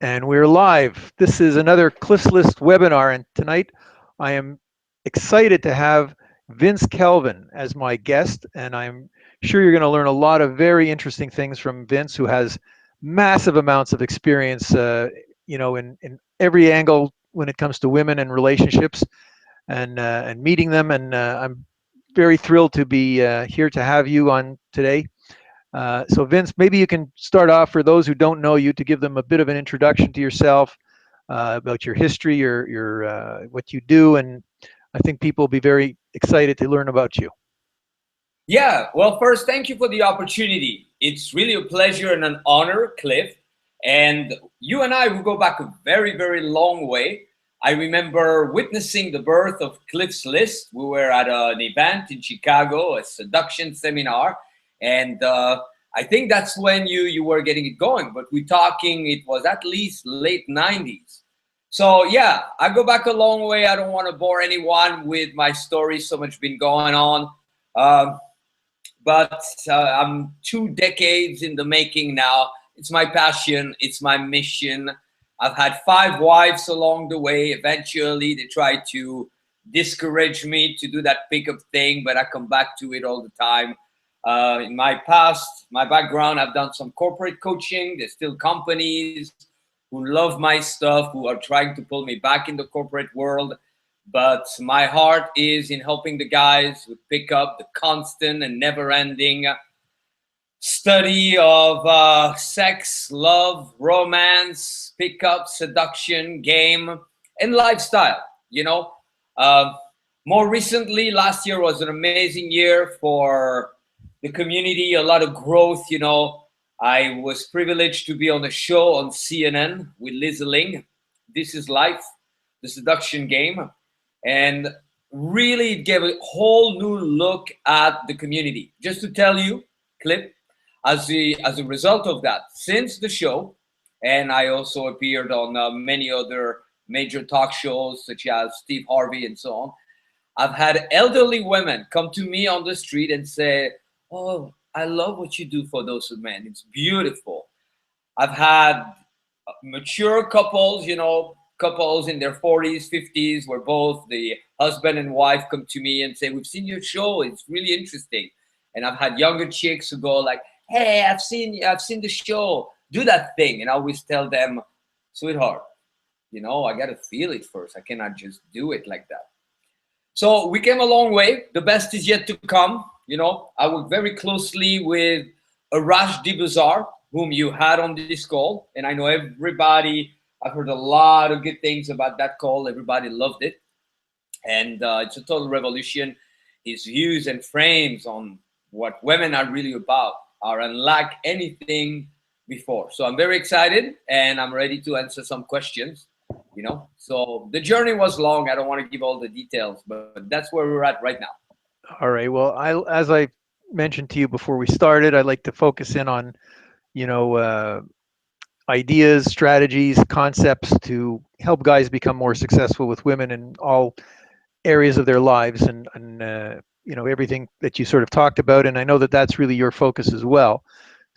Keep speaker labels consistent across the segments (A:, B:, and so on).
A: And we're live. This is another Cliff's List webinar, and tonight I am excited to have Vince Kelvin as my guest, and I'm sure you're going to learn a lot of very interesting things from Vince, who has massive amounts of experience, in every angle when it comes to women and relationships and meeting them. And I'm very thrilled to be here to have you on today. So Vince, maybe you can start off for those who don't know you to give them a bit of an introduction to yourself, about your history, your what you do, and I think people will be very excited to learn about you.
B: Yeah, well, first, thank you for the opportunity. It's really a pleasure and an honor, Cliff. And you and I will go back a very, very long way. I remember witnessing the birth of Cliff's List. We were at an event in Chicago, a seduction seminar, and I think that's when you were getting it going. But we're talking, it was at least late '90s. So yeah, I go back a long way. I don't want to bore anyone with my story. So much been going on. Um, but I'm 2 decades in the making now. It's my passion, it's my mission. I've had 5 wives along the way. Eventually, they tried to discourage me to do that pickup thing, but I come back to it all the time. In my past, my background, I've done some corporate coaching. There's still companies who love my stuff, who are trying to pull me back in the corporate world. But my heart is in helping the guys who pick up the constant and never-ending study of sex, love, romance, pickup, seduction, game, and lifestyle. You know, uh, more recently, last year was an amazing year for the community. A lot of growth. I was privileged to be on a show on CNN with Liz Ling. This is life, the seduction game, and really it gave a whole new look at the community. Just to tell you, Clip, as a result of that, since the show, and I also appeared on many other major talk shows such as Steve Harvey and so on, I've had elderly women come to me on the street and say, "Oh, I love what you do for those men. It's beautiful." I've had mature couples, couples in their 40s, 50s, where both the husband and wife come to me and say, "We've seen your show. It's really interesting." And I've had younger chicks who go like, "Hey, I've seen the show. Do that thing." And I always tell them, "Sweetheart, I got to feel it first. I cannot just do it like that." So we came a long way. The best is yet to come. I work very closely with Arash Dibazar, whom you had on this call. And I know everybody, I've heard a lot of good things about that call. Everybody loved it. And it's a total revolution. His views and frames on what women are really about are unlike anything before. So I'm very excited and I'm ready to answer some questions. So the journey was long. I don't want to give all the details, but that's where we're at right now.
A: All right. Well, as I mentioned to you before we started, I like to focus in on, you know, uh, ideas, strategies, concepts to help guys become more successful with women in all areas of their lives, and everything that you sort of talked about. And I know that that's really your focus as well.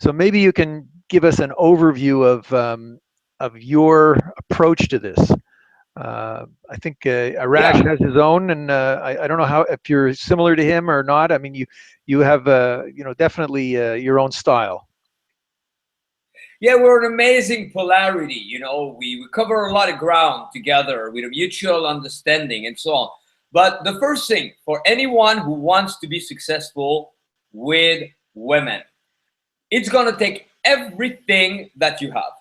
A: So maybe you can give us an overview of your approach to this. I think Arash
B: Yeah.
A: has his own, and I don't know how if you're similar to him or not. I mean, you have definitely your own style.
B: Yeah, we're an amazing polarity. We cover a lot of ground together with a mutual understanding and so on. But the first thing for anyone who wants to be successful with women, it's going to take everything that you have.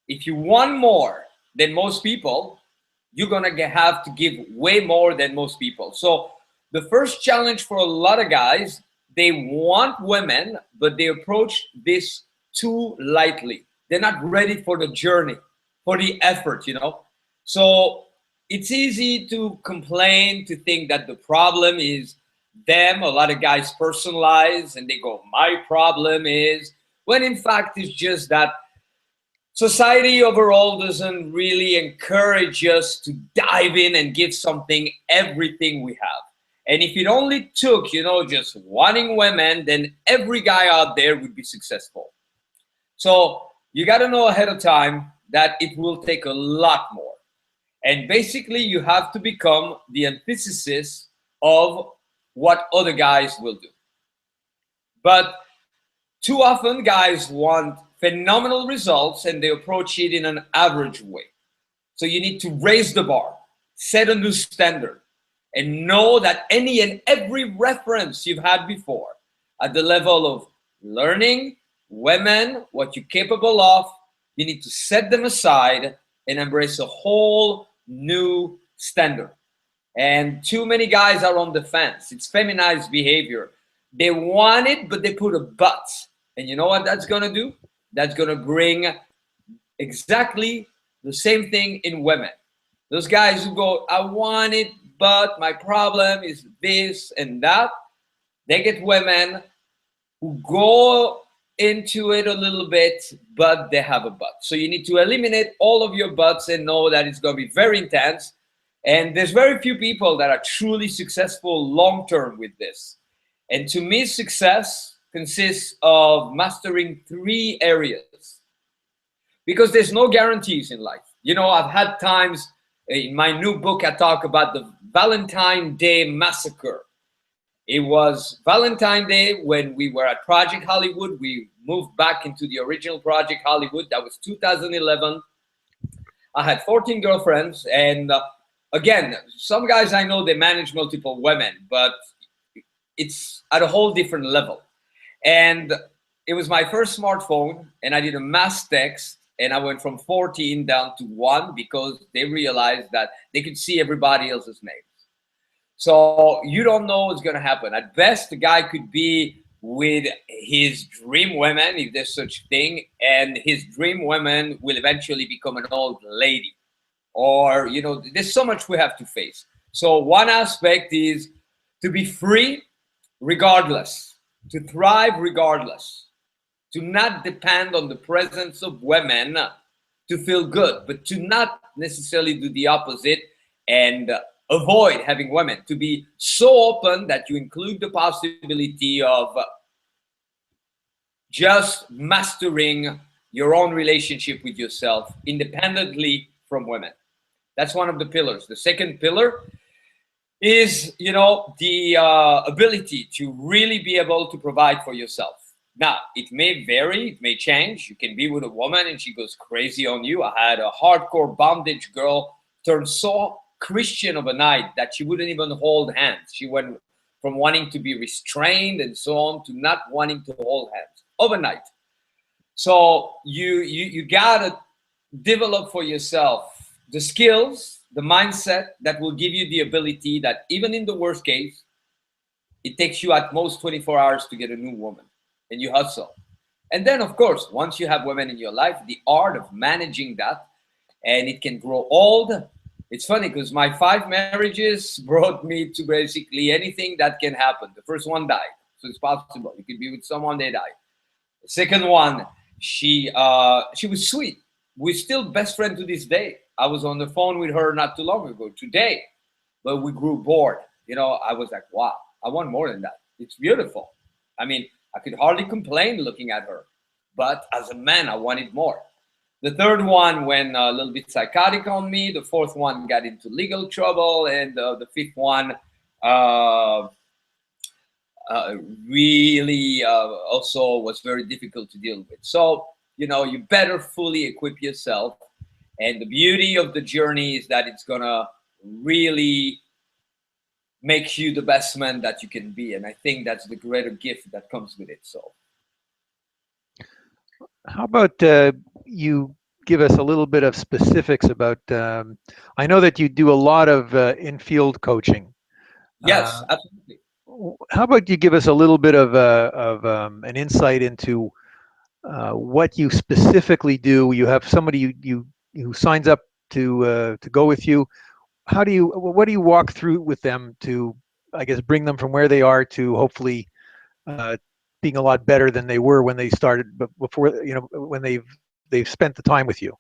B: If you want more than most people, you're going to have to give way more than most people. So the first challenge for a lot of guys, they want women, but they approach this too lightly. They're not ready for the journey, for the effort. So it's easy to complain, to think that the problem is them. A lot of guys personalize and they go, "My problem is," when in fact it's just that society overall doesn't really encourage us to dive in and give something everything we have. And if it only took, just wanting women, then every guy out there would be successful. So you got to know ahead of time that it will take a lot more. And basically, you have to become the antithesis of what other guys will do. But too often, guys want phenomenal results and they approach it in an average way. So you need to raise the bar, set a new standard, and know that any and every reference you've had before at the level of learning, women, what you're capable of, you need to set them aside and embrace a whole new standard. And too many guys are on the fence. It's feminized behavior. They want it, but they put a but. And you know what that's going to do? That's going to bring exactly the same thing in women. Those guys who go, I want it, but my problem is this and that. They get women who go into it a little bit, but they have a but. So you need to eliminate all of your buts and know that it's going to be very intense. And there's very few people that are truly successful long-term with this. And to me, success consists of mastering 3 areas, because there's no guarantees in life. You know, I've had times in my new book, I talk about the Valentine's Day massacre. It was Valentine's Day when we were at Project Hollywood. We moved back into the original Project Hollywood. That was 2011. I had 14 girlfriends. And again, some guys I know, they manage multiple women, but it's at a whole different level. And it was my first smartphone, and I did a mass text, and I went from 14 down to 1 because they realized that they could see everybody else's names. So you don't know what's going to happen. At best, the guy could be with his dream woman, if there's such thing, and his dream woman will eventually become an old lady. Or, you know, there's so much we have to face. So one aspect is to be free regardless, to thrive regardless, to not depend on the presence of women to feel good, but to not necessarily do the opposite and avoid having women, to be so open that you include the possibility of just mastering your own relationship with yourself independently from women. That's one of the pillars. The second pillar is, you know, the ability to really be able to provide for yourself. Now, it may vary, it may change. You can be with a woman and she goes crazy on you. I had a hardcore bondage girl turn so Christian overnight that she wouldn't even hold hands. She went from wanting to be restrained and so on to not wanting to hold hands overnight. So you gotta develop for yourself the skills, the mindset that will give you the ability that even in the worst case, it takes you at most 24 hours to get a new woman, and you hustle. And then, of course, once you have women in your life, the art of managing that, and it can grow old. It's funny because my 5 marriages brought me to basically anything that can happen. The first one died, so it's possible. You could be with someone, they died. The second one, she was sweet. We're still best friends to this day. I was on the phone with her not too long ago, today, but we grew bored. You know, I was like, wow, I want more than that. It's beautiful. I mean, I could hardly complain looking at her, but as a man, I wanted more. The third one went a little bit psychotic on me. The fourth one got into legal trouble, and the fifth one really also was very difficult to deal with. So, you know, you better fully equip yourself. And the beauty of the journey is that it's gonna really make you the best man that you can be. And I think that's the greater gift that comes with it. So
A: how about you give us a little bit of specifics about, I know that you do a lot of infield coaching.
B: yes,
A: Uh,
B: absolutely.
A: how about you give us a little bit of, an insight into what you specifically do? You have somebody who signs up to go with you. What do you walk through with them to, I guess, bring them from where they are to hopefully uh, being a lot better than they were when they started, but before, you know, when they've spent the time with you?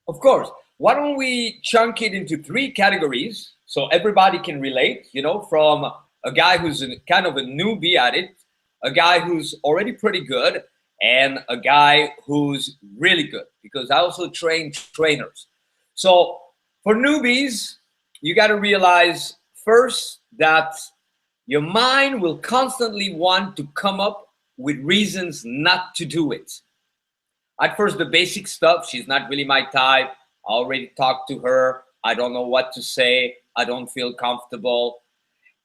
B: Of course. Why don't we chunk it into 3 categories so everybody can relate, you know, from a guy who's kind of a newbie at it, a guy who's already pretty good, and a guy who's really good, because I also train trainers. So for newbies, you got to realize first that your mind will constantly want to come up with reasons not to do it. At first, the basic stuff, she's not really my type. I already talked to her. I don't know what to say. I don't feel comfortable.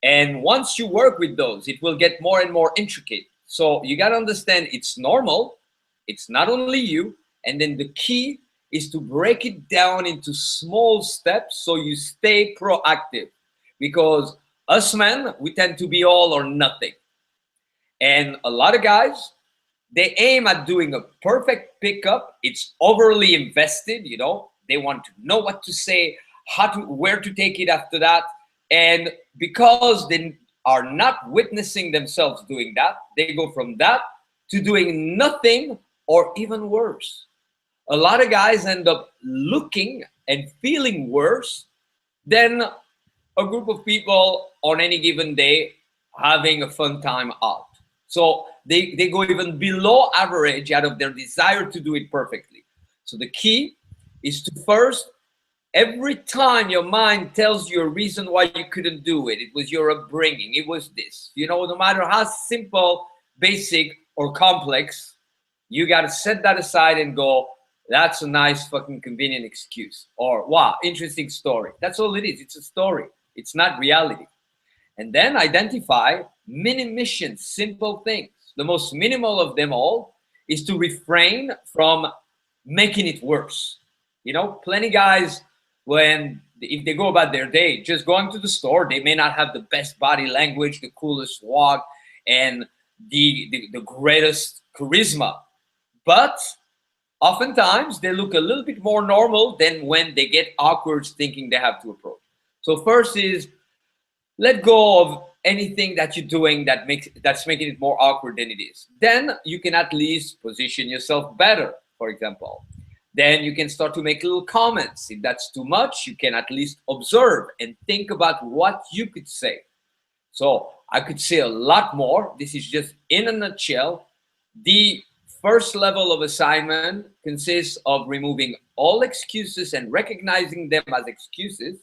B: And once you work with those, it will get more and more intricate. So you got to understand it's normal. It's not only you. And then the key is to break it down into small steps so you stay proactive. Because us men, we tend to be all or nothing. And a lot of guys, they aim at doing a perfect pickup. It's overly invested, you know. They want to know what to say, how to, where to take it after that. And because they are not witnessing themselves doing that, they go from that to doing nothing or even worse. A lot of guys end up looking and feeling worse than a group of people on any given day having a fun time out. So they go even below average out of their desire to do it perfectly. So the key is to first, every time your mind tells you a reason why you couldn't do it, it was your upbringing, it was this, you know, no matter how simple, basic, or complex, you got to set that aside and go, that's a nice fucking convenient excuse. Or, wow, interesting story. That's all it is. It's a story. It's not reality. And then identify mini missions, simple things. The most minimal of them all is to refrain from making it worse. You know, plenty guys, when if they go about their day, just going to the store, they may not have the best body language, the coolest walk, and the greatest charisma. But oftentimes they look a little bit more normal than when they get awkward thinking they have to approach. So first is let go of anything that you're doing that's making it more awkward than it is. Then you can at least position yourself better, for example. Then you can start to make little comments. If that's too much, you can at least observe and think about what you could say. So I could say a lot more. This is just in a nutshell. The first level of assignment consists of removing all excuses and recognizing them as excuses.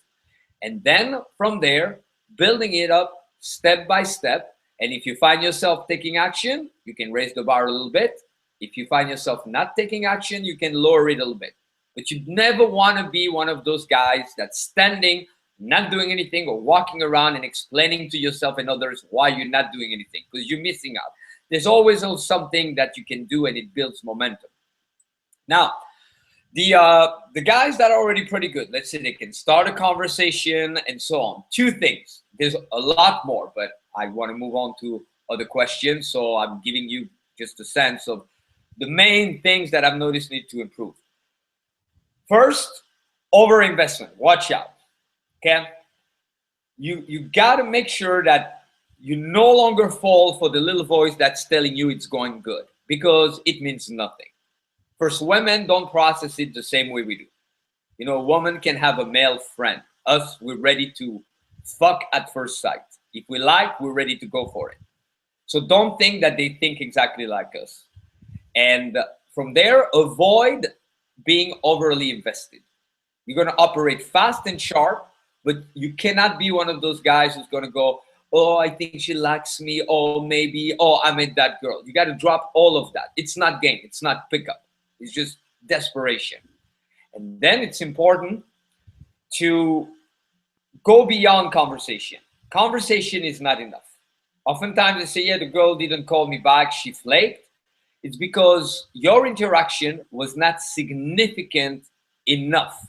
B: And then from there, building it up step by step. And if you find yourself taking action, you can raise the bar a little bit. If you find yourself not taking action, you can lower it a little bit. But you never want to be one of those guys that's standing, not doing anything, or walking around and explaining to yourself and others why you're not doing anything, because you're missing out. There's always something that you can do, and it builds momentum. Now, the guys that are already pretty good, let's say they can start a conversation and so on. Two things. There's a lot more, but I want to move on to other questions. So I'm giving you just a sense of the main things that I've noticed need to improve. First, overinvestment. Watch out. Okay? You got to make sure that you no longer fall for the little voice that's telling you it's going good, because it means nothing. First, women don't process it the same way we do. You know, a woman can have a male friend. Us, we're ready to fuck at first sight. If we like, we're ready to go for it. So don't think that they think exactly like us. And from there, avoid being overly invested. You're going to operate fast and sharp, but you cannot be one of those guys who's going to go, oh, I think she likes me. Oh, maybe, oh, I met that girl. You got to drop all of that. It's not game. It's not pickup. It's just desperation. And then it's important to go beyond conversation. Conversation is not enough. Oftentimes they say, yeah, the girl didn't call me back, she flaked. It's because your interaction was not significant enough.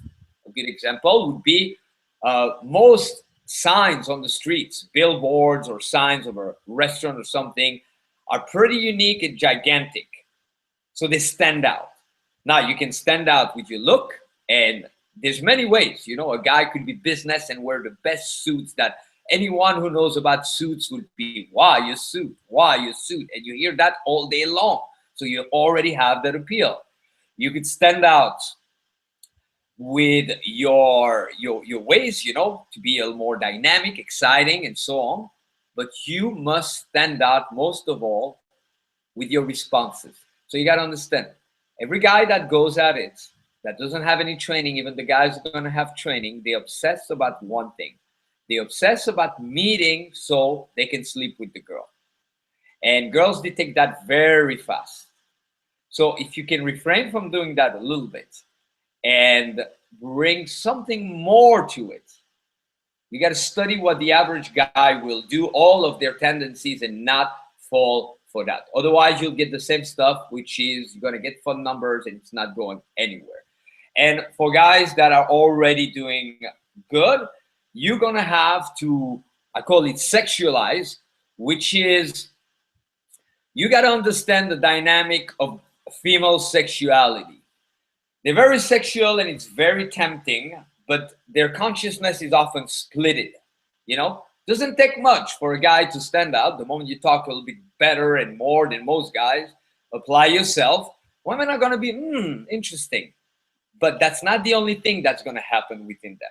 B: A good example would be most signs on the streets, billboards or signs of a restaurant or something, are pretty unique and gigantic. So they stand out. Now you can stand out with your look, and there's many ways. You know, a guy could be business and wear the best suits that anyone who knows about suits would be, why your suit, why your suit, and you hear that all day long. So you already have that appeal. You could stand out with your ways, you know, to be a little more dynamic, exciting, and so on. But you must stand out most of all with your responses. So you got to understand, every guy that goes at it, that doesn't have any training, even the guys who are going to have training, they obsess about one thing. They obsess about meeting so they can sleep with the girl. And girls detect that very fast. So if you can refrain from doing that a little bit and bring something more to it, you got to study what the average guy will do, all of their tendencies, and not fall for that. Otherwise, you'll get the same stuff, which is you're going to get fun numbers and it's not going anywhere. And for guys that are already doing good, you're going to have to, I call it sexualize, which is you got to understand the dynamic of female sexuality. They're very sexual and it's very tempting, but their consciousness is often splitted. You know, doesn't take much for a guy to stand out. The moment you talk a little bit better and more than most guys, apply yourself. Women are going to be interesting, but that's not the only thing that's going to happen within them.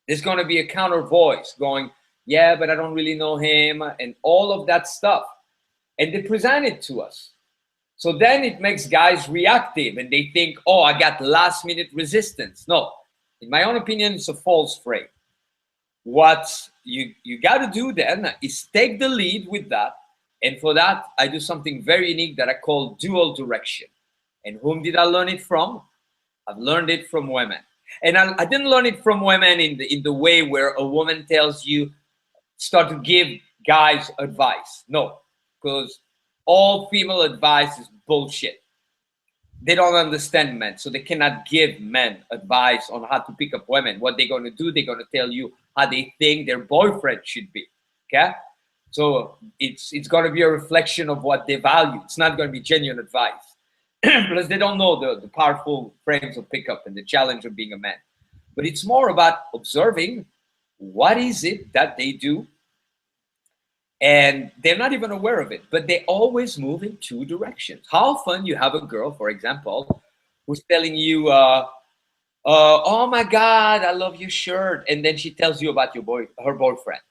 B: There's going to be a counter voice going, yeah, but I don't really know him, and all of that stuff. And they present it to us. So then it makes guys reactive and they think, oh, I got last minute resistance. No, in my own opinion, it's a false frame. What you got to do then is take the lead with that. And for that, I do something very unique that I call dual direction. And whom did I learn it from? I've learned it from women. And I didn't learn it from women in the way where a woman tells you, start to give guys advice. No, because all female advice is bullshit. They don't understand men, so they cannot give men advice on how to pick up women. What they're going to do, they're going to tell you how they think their boyfriend should be. Okay, so it's going to be a reflection of what they value. It's not going to be genuine advice. Plus, they don't know the powerful frames of pickup and the challenge of being a man. But it's more about observing what is it that they do, and they're not even aware of it, but they always move in two directions. How often you have a girl, for example, who's telling you, oh my God, I love your shirt. And then she tells you about her boyfriend.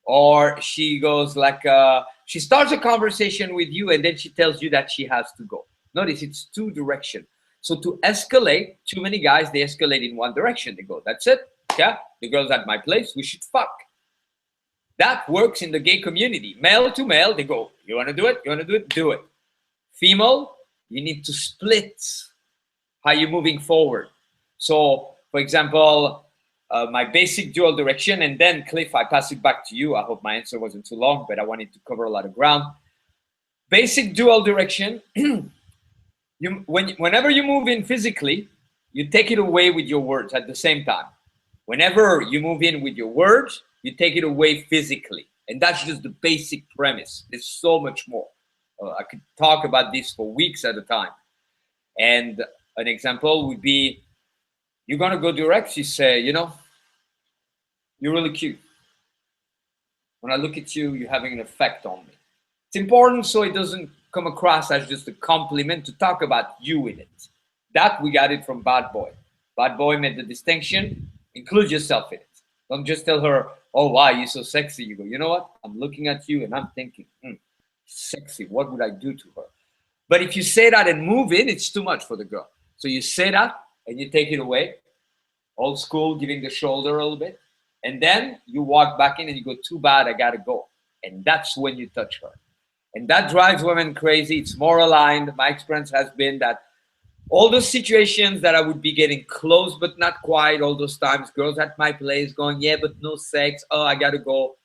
B: Or she goes like, she starts a conversation with you and then she tells you that she has to go. Notice it's two direction. So to escalate, too many guys, they escalate in one direction. They go, that's it. Yeah, the girl's at my place, we should fuck. That works in the gay community. Male to male, they go, you want to do it? You want to do it? Do it. Female, you need to split how you're moving forward. So, for example, my basic dual direction, and then Cliff, I pass it back to you. I hope my answer wasn't too long, but I wanted to cover a lot of ground. Basic dual direction, whenever you move in physically, you take it away with your words at the same time. Whenever you move in with your words, you take it away physically. And that's just the basic premise. There's so much more. I could talk about this for weeks at a time. And an example would be, you're going to go direct. You say, you know, you're really cute. When I look at you, you're having an effect on me. It's important so it doesn't come across as just a compliment to talk about you in it. That we got it from Bad Boy. Bad Boy made the distinction. Include yourself in it. Don't just tell her, oh, wow, you're so sexy. You go, you know what? I'm looking at you and I'm thinking, sexy. What would I do to her? But if you say that and move in, it's too much for the girl. So you say that and you take it away. Old school, giving the shoulder a little bit. And then you walk back in and you go, too bad, I got to go. And that's when you touch her. And that drives women crazy. It's more aligned. My experience has been that all those situations that I would be getting close but not quite, all those times, girls at my place going, yeah, but no sex. Oh, I got to go.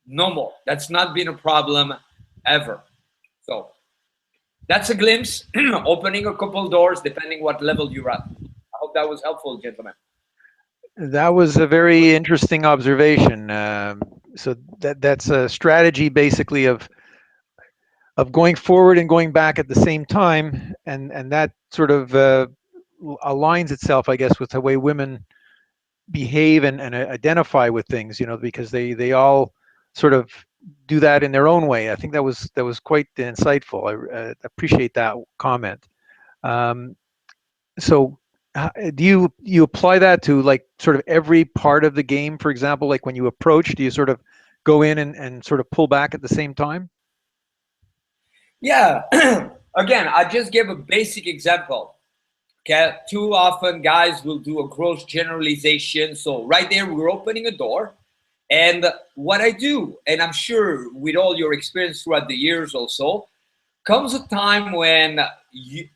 B: No more. That's not been a problem ever. So that's a glimpse, opening a couple doors, depending what level you're at. I hope that was helpful, gentlemen.
A: That was a very interesting observation. So that's a strategy basically of going forward and going back at the same time, and that sort of aligns itself, I guess, with the way women behave and identify with things. You know, because they all sort of do that in their own way. I think that was quite insightful. I appreciate that comment. Um, so do you apply that to like sort of every part of the game? For example, like when you approach, do you sort of go in and sort of pull back at the same time?
B: Yeah. again, I just gave a basic example. Okay, too often guys will do a gross generalization. So right there, we're opening a door. And what I do, and I'm sure with all your experience throughout the years also, comes a time when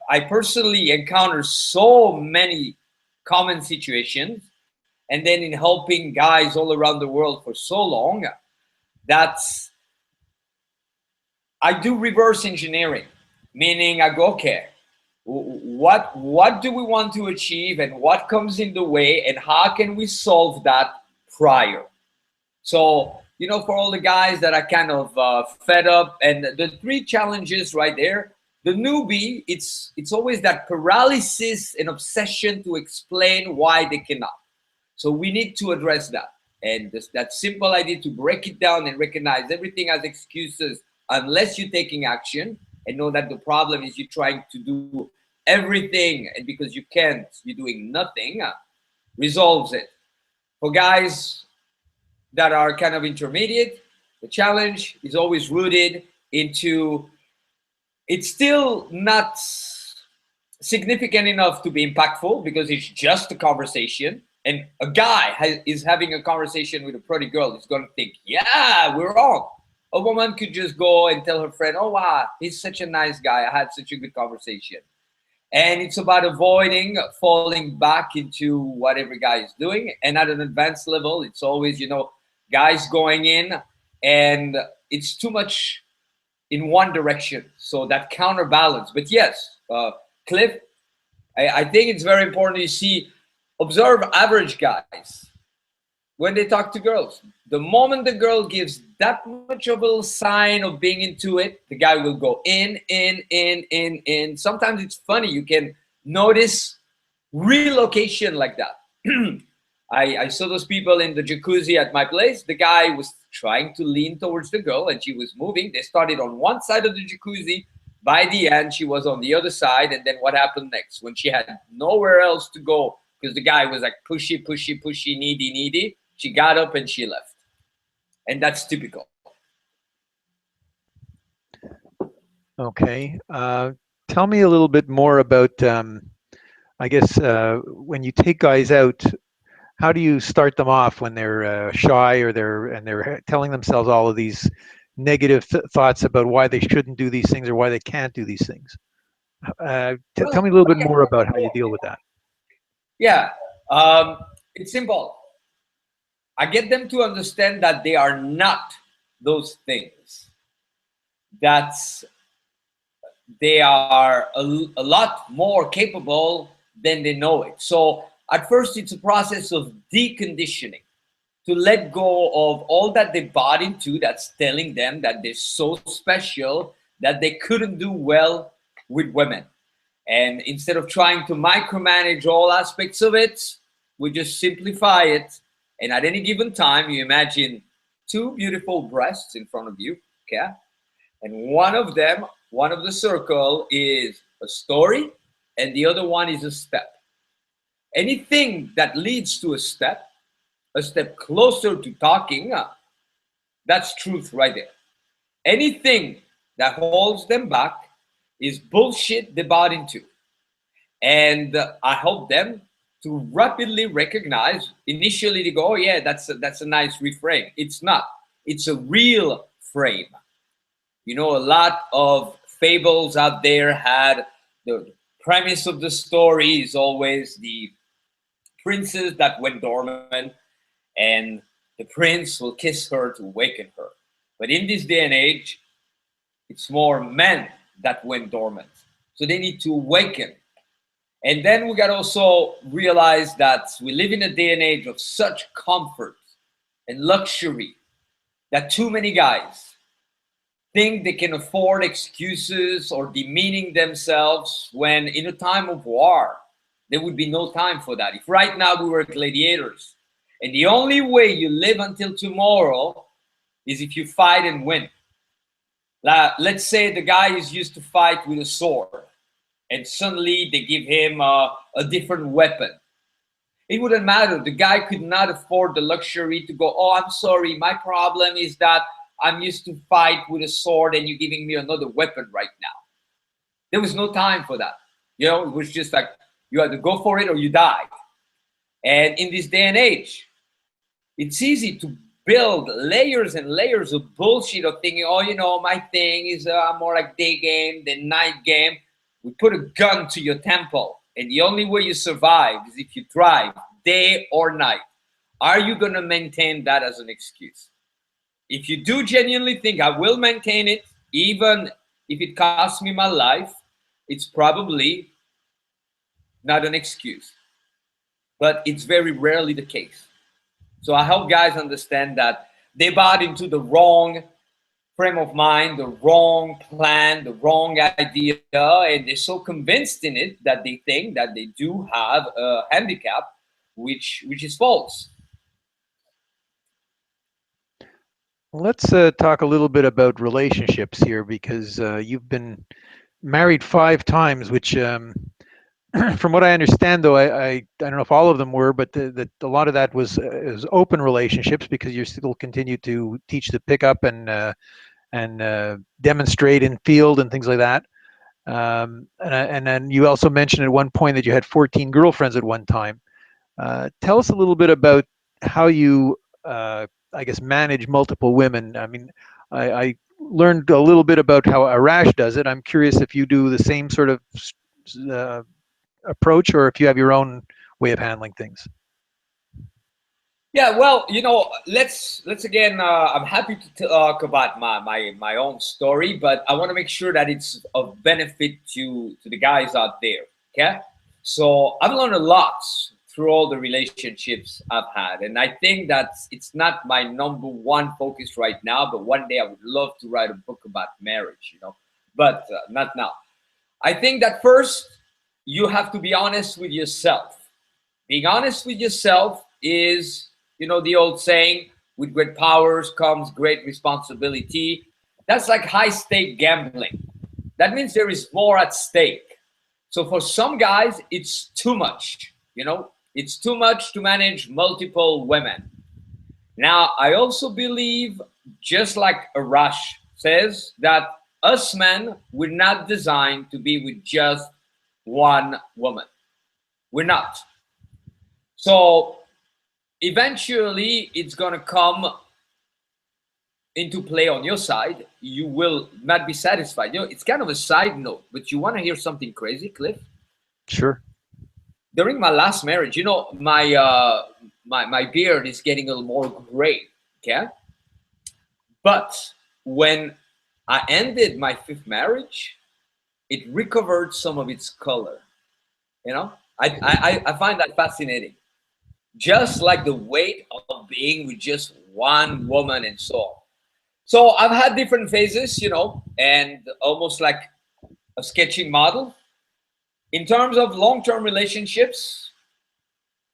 B: I personally encounter so many common situations, and then in helping guys all around the world for so long, that's I do reverse engineering, meaning I go, okay, what do we want to achieve, and what comes in the way, and how can we solve that prior? So, you know, for all the guys that are kind of fed up, and the three challenges right there, the newbie, it's always that paralysis and obsession to explain why they cannot. So we need to address that. And that simple idea to break it down and recognize everything as excuses unless you're taking action, and know that the problem is you're trying to do everything, and because you can't, you're doing nothing, resolves it. For guys that are kind of intermediate, the challenge is always rooted into it's still not significant enough to be impactful because it's just a conversation. And a guy is having a conversation with a pretty girl, is going to think, yeah, we're on. A woman could just go and tell her friend, oh, wow, he's such a nice guy. I had such a good conversation. And it's about avoiding falling back into what every guy is doing. And at an advanced level, it's always, you know, guys going in, and it's too much in one direction. So that counterbalance. But yes, Cliff, I think it's very important to see, observe average guys when they talk to girls. The moment the girl gives that much of a little sign of being into it, the guy will go in. Sometimes it's funny. You can notice relocation like that. I saw those people in the jacuzzi at my place. The guy was trying to lean towards the girl, and she was moving. They started on one side of the jacuzzi. By the end, she was on the other side. And then what happened next? When she had nowhere else to go, because the guy was like pushy, needy, she got up and she left. And that's typical.
A: Okay. Tell me a little bit more about, I guess, when you take guys out, how do you start them off when they're shy, or they're telling themselves all of these negative thoughts about why they shouldn't do these things or why they can't do these things? Tell
B: Well,
A: me a little bit more about how you deal with that.
B: yeah, it's simple. I get them to understand that they are not those things. That's they are a lot more capable than they know it. So at first, it's a process of deconditioning, to let go of all that they bought into that's telling them that they're so special that they couldn't do well with women. And instead of trying to micromanage all aspects of it, we just simplify it. And at any given time, you imagine two beautiful breasts in front of you, okay? And one of them, one of the circle is a story, and the other one is a step. Anything that leads to a step closer to talking, that's truth right there. Anything that holds them back is bullshit they bought into. And I help them to rapidly recognize. Initially, they go, "Oh yeah, that's a nice reframe." It's not. It's a real frame. You know, a lot of fables out there had the premise of the story is always the princess that went dormant, and the prince will kiss her to waken her. But in this day and age, it's more men that went dormant. So they need to awaken. And then we got to also realize that we live in a day and age of such comfort and luxury that too many guys think they can afford excuses or demeaning themselves, when in a time of war, there would be no time for that. If right now we were gladiators, and the only way you live until tomorrow is if you fight and win. Let's say the guy is used to fight with a sword, and suddenly they give him a different weapon. It wouldn't matter. The guy could not afford the luxury to go, "Oh, I'm sorry, my problem is that I'm used to fight with a sword and you're giving me another weapon right now." There was no time for that. You know, it was just like you had to go for it or you died. And in this day and age, it's easy to build layers and layers of bullshit of thinking, oh, you know, my thing is more like day game than night game. We put a gun to your temple, and the only way you survive is if you thrive day or night. Are you going to maintain that as an excuse? If you do genuinely think I will maintain it, even if it costs me my life, it's probably not an excuse. But it's very rarely the case. So I hope guys understand that they bought into the wrong frame of mind, the wrong plan, the wrong idea, and they're so convinced in it that they think that they do have a handicap, which is false.
A: Let's talk a little bit about relationships here, because you've been married 5 times, which, from what I understand, though, I don't know if all of them were, but a lot of that was open relationships, because you still continue to teach the pickup and demonstrate in field and things like that. And then you also mentioned at one point that you had 14 girlfriends at one time. Tell us a little bit about how you, I guess, manage multiple women. I mean, I learned a little bit about how Arash does it. I'm curious if you do the same sort of uh, approach, or if you have your own way of handling things.
B: Yeah, well, you know, let's again. I'm happy to talk about my own story, but I want to make sure that it's of benefit to the guys out there. Okay, so I've learned a lot through all the relationships I've had, and I think that it's not my number one focus right now. But one day I would love to write a book about marriage, you know, but not now. I think that first you have to be honest with yourself. Being honest with yourself is, you know, the old saying, with great powers comes great responsibility. That's like high stake gambling. That means there is more at stake. So for some guys, it's too much, you know, it's too much to manage multiple women. Now, I also believe, just like Arash says, that us men were not designed to be with just one woman. We're not. So eventually it's going to come into play on your side. You will not be satisfied. You know, it's kind of a side note, but you want to hear something crazy, Cliff?
A: Sure.
B: During my last marriage, you know, my beard is getting a little more gray. Okay, but when I ended my fifth marriage, it recovered some of its color. You know, I find that fascinating. Just like the weight of being with just one woman and so on. So I've had different phases, you know, and almost like a sketching model. In terms of long-term relationships,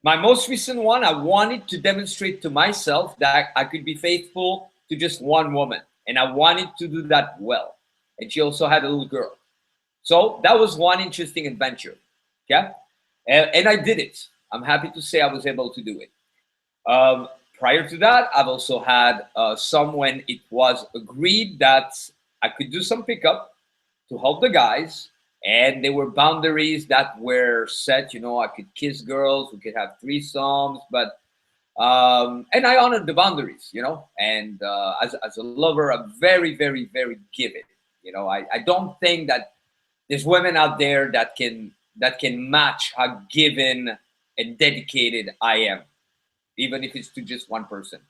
B: my most recent one, I wanted to demonstrate to myself that I could be faithful to just one woman. And I wanted to do that well. And she also had a little girl. So that was one interesting adventure. Yeah. And I did it. I'm happy to say I was able to do it. Prior to that, I've also had some when it was agreed that I could do some pickup to help the guys, and there were boundaries that were set. You know, I could kiss girls, we could have threesomes, but and I honored the boundaries. You know, and as a lover, I'm very, very, very giving. You know, I don't think that there's women out there that can match how given and dedicated I am, even if it's to just one person.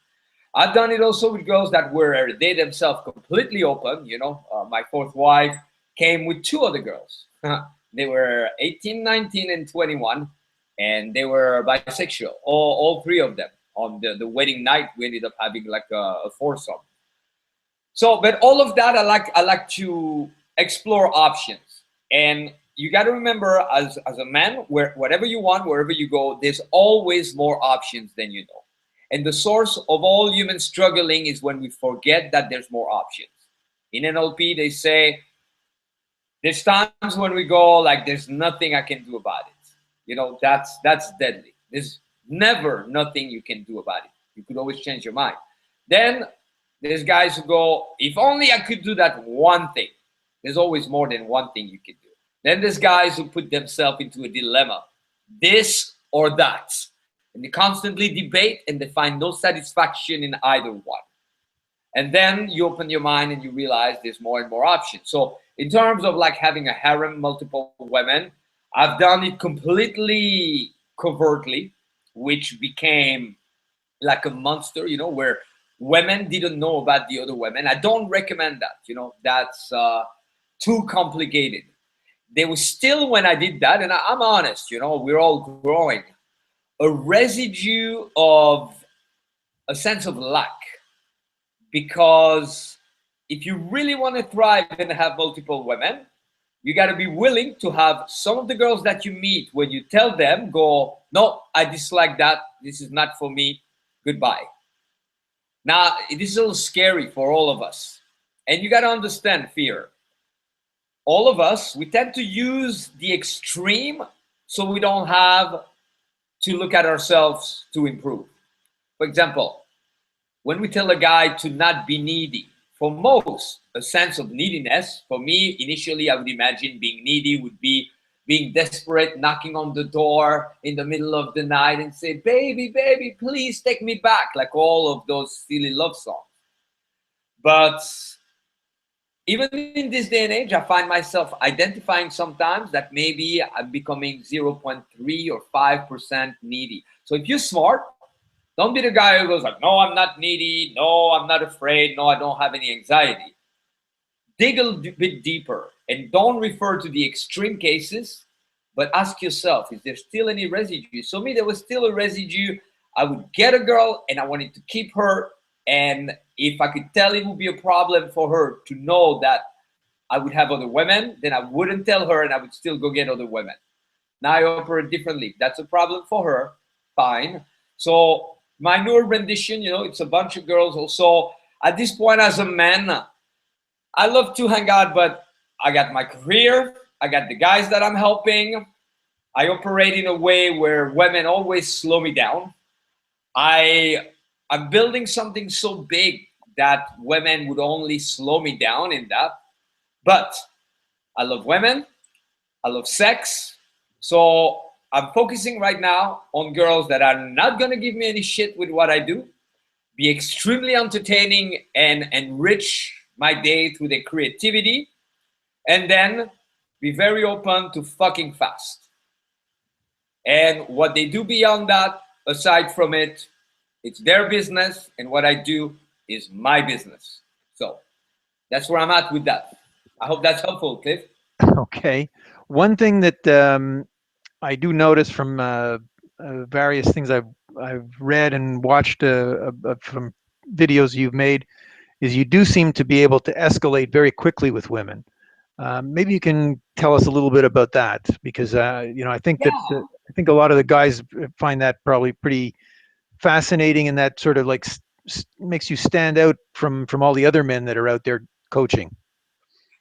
B: I've done it also with girls that were they themselves completely open. You know, my fourth wife came with two other girls. They were 18, 19, and 21, and they were bisexual. All three of them. On the wedding night, we ended up having like a foursome. So, but all of that, I like to explore options. And you got to remember, as a man, whatever you want, wherever you go, there's always more options than you know. And the source of all human struggling is when we forget that there's more options. In NLP, they say there's times when we go like, there's nothing I can do about it. You know, that's deadly. There's never nothing you can do about it. You could always change your mind. Then there's guys who go, if only I could do that one thing. There's always more than one thing you can do. Then there's guys who put themselves into a dilemma, this or that. And they constantly debate and they find no satisfaction in either one. And then you open your mind and you realize there's more and more options. So in terms of like having a harem, multiple women, I've done it completely covertly, which became like a monster, you know, where women didn't know about the other women. I don't recommend that, you know, that's too complicated. There was still, when I did that, and I'm honest, you know, we're all growing, a residue of a sense of lack. Because if you really want to thrive and have multiple women, you got to be willing to have some of the girls that you meet, when you tell them, go, no, I dislike that, this is not for me, goodbye. Now, it is a little scary for all of us. And you got to understand fear. All of us, we tend to use the extreme so we don't have to look at ourselves to improve. For example, when we tell a guy to not be needy, for most, a sense of neediness, for me, initially, I would imagine being needy would be being desperate, knocking on the door in the middle of the night and say, baby, baby, please take me back, like all of those silly love songs. But even in this day and age, I find myself identifying sometimes that maybe I'm becoming 0.3 or 5% needy. So if you're smart, don't be the guy who goes like, no, I'm not needy. No, I'm not afraid. No, I don't have any anxiety. Dig a bit deeper and don't refer to the extreme cases, but ask yourself, is there still any residue? So me, there was still a residue. I would get a girl and I wanted to keep her. And if I could tell it would be a problem for her to know that I would have other women, then I wouldn't tell her and I would still go get other women. Now I operate differently. That's a problem for her. Fine. So my newer rendition, you know, it's a bunch of girls also. At this point, as a man, I love to hang out, but I got my career. I got the guys that I'm helping. I operate in a way where women always slow me down. I'm building something so big that women would only slow me down in that. But I love women. I love sex. So I'm focusing right now on girls that are not going to give me any shit with what I do, be extremely entertaining and enrich my day through their creativity, and then be very open to fucking fast. And what they do beyond that, aside from it, it's their business, and what I do is my business. So that's where I'm at with that. I hope that's helpful, Cliff.
A: Okay. One thing that I do notice from various things I've read and watched from videos you've made is you do seem to be able to escalate very quickly with women. Maybe you can tell us a little bit about that, because you know, I think that
B: Yeah.
A: I think a lot of the guys find that probably pretty fascinating, and that sort of like makes you stand out from all the other men that are out there coaching.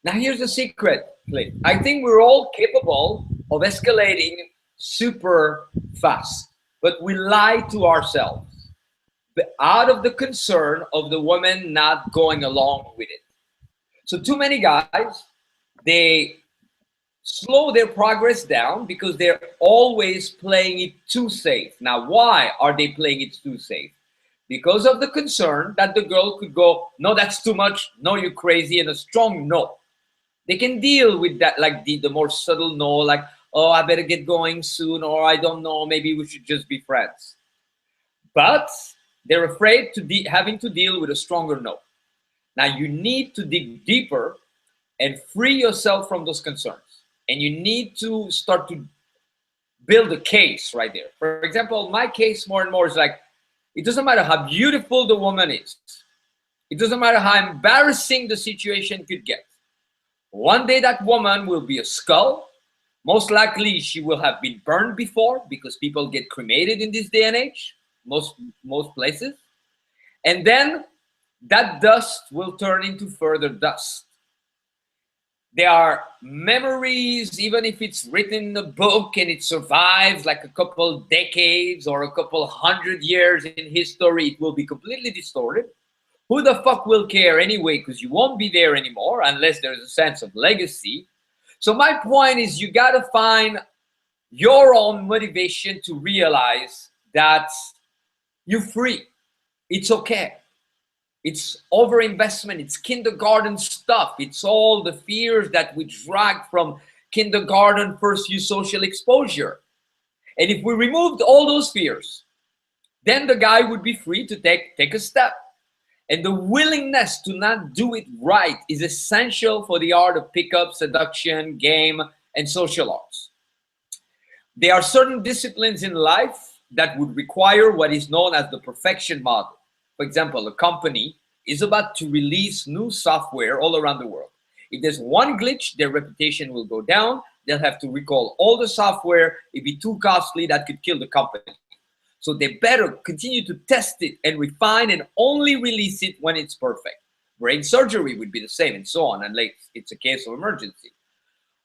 B: Now here's the secret, Cliff. I think we're all capable of escalating super fast, but we lie to ourselves out of the concern of the woman not going along with it. So too many guys, they slow their progress down because they're always playing it too safe. Now, why are they playing it too safe? Because of the concern that the girl could go, no, that's too much. No, you're crazy. And a strong no. They can deal with that, like the more subtle no, like, oh, I better get going soon, or I don't know, maybe we should just be friends. But they're afraid to having to deal with a stronger no. Now you need to dig deeper and free yourself from those concerns. And you need to start to build a case right there. For example, my case more and more is like, it doesn't matter how beautiful the woman is. It doesn't matter how embarrassing the situation could get. One day that woman will be a skull. Most likely she will have been burned before, because people get cremated in this day and age, most places. And then that dust will turn into further dust. There are memories, even if it's written in a book and it survives like a couple decades or a couple 100 years in history, it will be completely distorted. Who the fuck will care anyway? Because you won't be there anymore unless there's a sense of legacy. So my point is you got to find your own motivation to realize that you're free. It's okay. It's overinvestment. It's kindergarten stuff. It's all the fears that we drag from kindergarten, first year social exposure. And if we removed all those fears, then the guy would be free to take a step. And the willingness to not do it right is essential for the art of pickup, seduction, game, and social arts. There are certain disciplines in life that would require what is known as the perfection model. For example, a company is about to release new software all around the world. If there's one glitch, their reputation will go down. They'll have to recall all the software. It'd be too costly. That could kill the company. So they better continue to test it and refine and only release it when it's perfect. Brain surgery would be the same and so on, unless it's a case of emergency.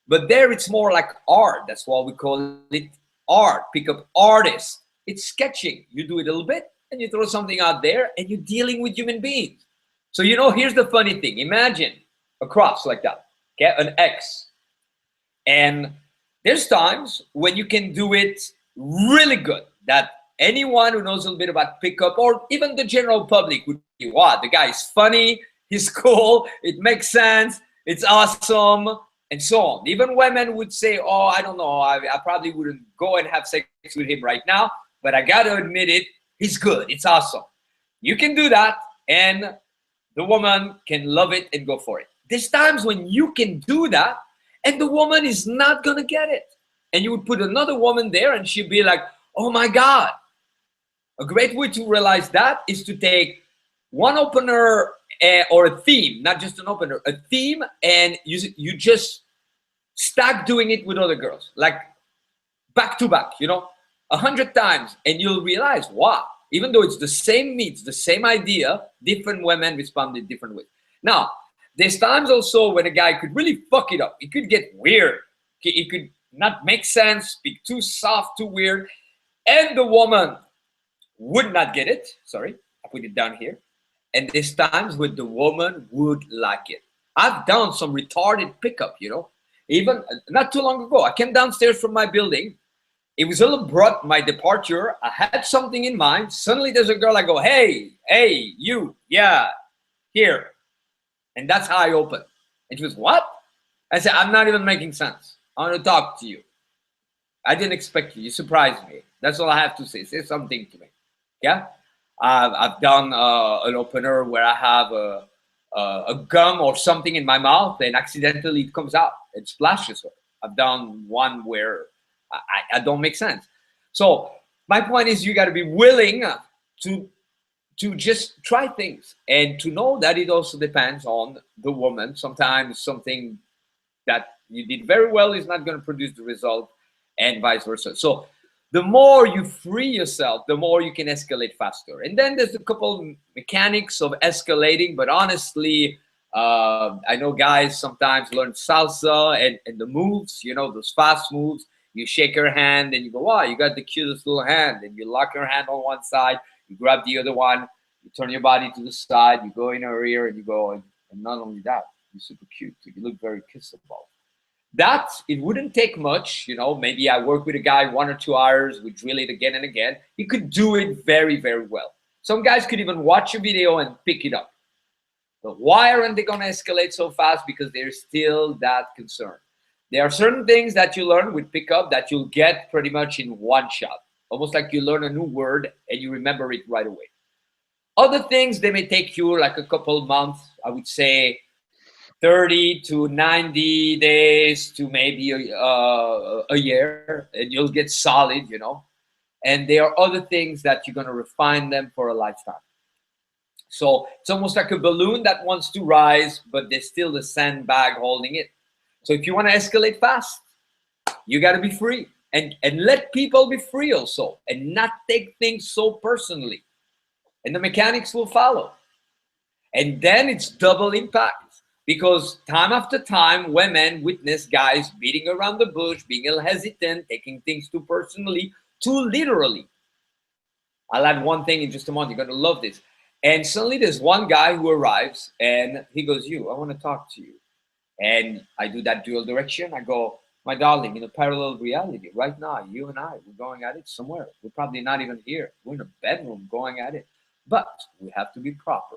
B: But there it's more like art. That's why we call it art. Pick up artist. It's sketching. You do it a little bit and you throw something out there and you're dealing with human beings. So, you know, here's the funny thing. Imagine a cross like that, okay, an X. And there's times when you can do it really good, that anyone who knows a little bit about pickup or even the general public would be, wow, the guy is funny, he's cool, it makes sense, it's awesome, and so on. Even women would say, oh, I don't know, I probably wouldn't go and have sex with him right now, but I gotta admit it, he's good, it's awesome. You can do that, and the woman can love it and go for it. There's times when you can do that, and the woman is not gonna get it. And you would put another woman there, and she'd be like, oh my God. A great way to realize that is to take one opener or a theme, not just an opener, a theme, and you just start doing it with other girls, like back to back, you know, 100 times, and you'll realize, wow, even though it's the same meat, the same idea, different women respond in different ways. Now, there's times also when a guy could really fuck it up. It could get weird. It could not make sense, speak too soft, too weird, and the woman would not get it. Sorry, I put it down here. And there's times when the woman would like it. I've done some retarded pickup, you know. Even not too long ago, I came downstairs from my building. It was a little abrupt, my departure. I had something in mind. Suddenly there's a girl, I go, hey, you, yeah, here. And that's how I opened. And she was, what? I said, I'm not even making sense. I want to talk to you. I didn't expect you. You surprised me. That's all I have to say. Say something to me. Yeah, I've done an opener where I have a gum or something in my mouth and accidentally it comes out. It splashes her. I've done one where I don't make sense. So my point is you got to be willing to just try things and to know that it also depends on the woman. Sometimes something that you did very well is not going to produce the result and vice versa. So the more you free yourself, the more you can escalate faster. And then there's a couple mechanics of escalating, but honestly, I know guys sometimes learn salsa and the moves, you know, those fast moves. You shake her hand and you go, wow, you got the cutest little hand. And you lock her hand on one side, you grab the other one, you turn your body to the side, you go in her ear and you go, and not only that, you're super cute. You look very kissable. That, it wouldn't take much, you know, maybe I work with a guy 1 or 2 hours, we drill it again and again. He could do it very, very well. Some guys could even watch a video and pick it up. But why aren't they going to escalate so fast? Because there's still that concern. There are certain things that you learn with pickup that you'll get pretty much in one shot. Almost like you learn a new word and you remember it right away. Other things, they may take you like a couple months, I would say 30 to 90 days to maybe a year, and you'll get solid, you know. And there are other things that you're going to refine them for a lifetime. So it's almost like a balloon that wants to rise, but there's still the sandbag holding it. So if you want to escalate fast, you got to be free and let people be free also and not take things so personally. And the mechanics will follow. And then it's double impact. Because time after time, women witness guys beating around the bush, being a little hesitant, taking things too personally, too literally. I'll add one thing in just a moment. You're going to love this. And suddenly there's one guy who arrives and he goes, I want to talk to you. And I do that dual direction. I go, my darling, in a parallel reality, right now, you and I, we're going at it somewhere. We're probably not even here. We're in a bedroom going at it. But we have to be proper.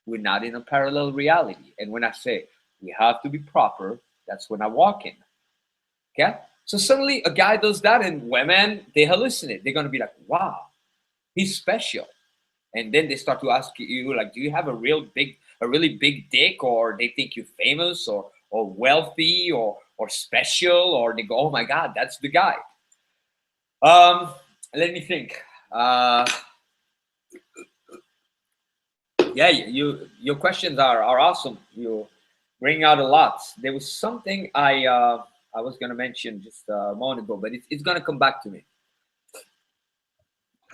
B: We're not in a parallel reality. And when I say we have to be proper, that's when I walk in. Okay? So suddenly a guy does that, and women, they hallucinate. They're going to be like, wow, he's special. And then they start to ask you, like, do you have a really big dick, or they think you're famous, or wealthy, or special, or they go, oh my god, that's the guy. um Let me think. Yeah, your questions are awesome. You bring out a lot. There was something I was going to mention just a moment ago, but it's going to come back to me.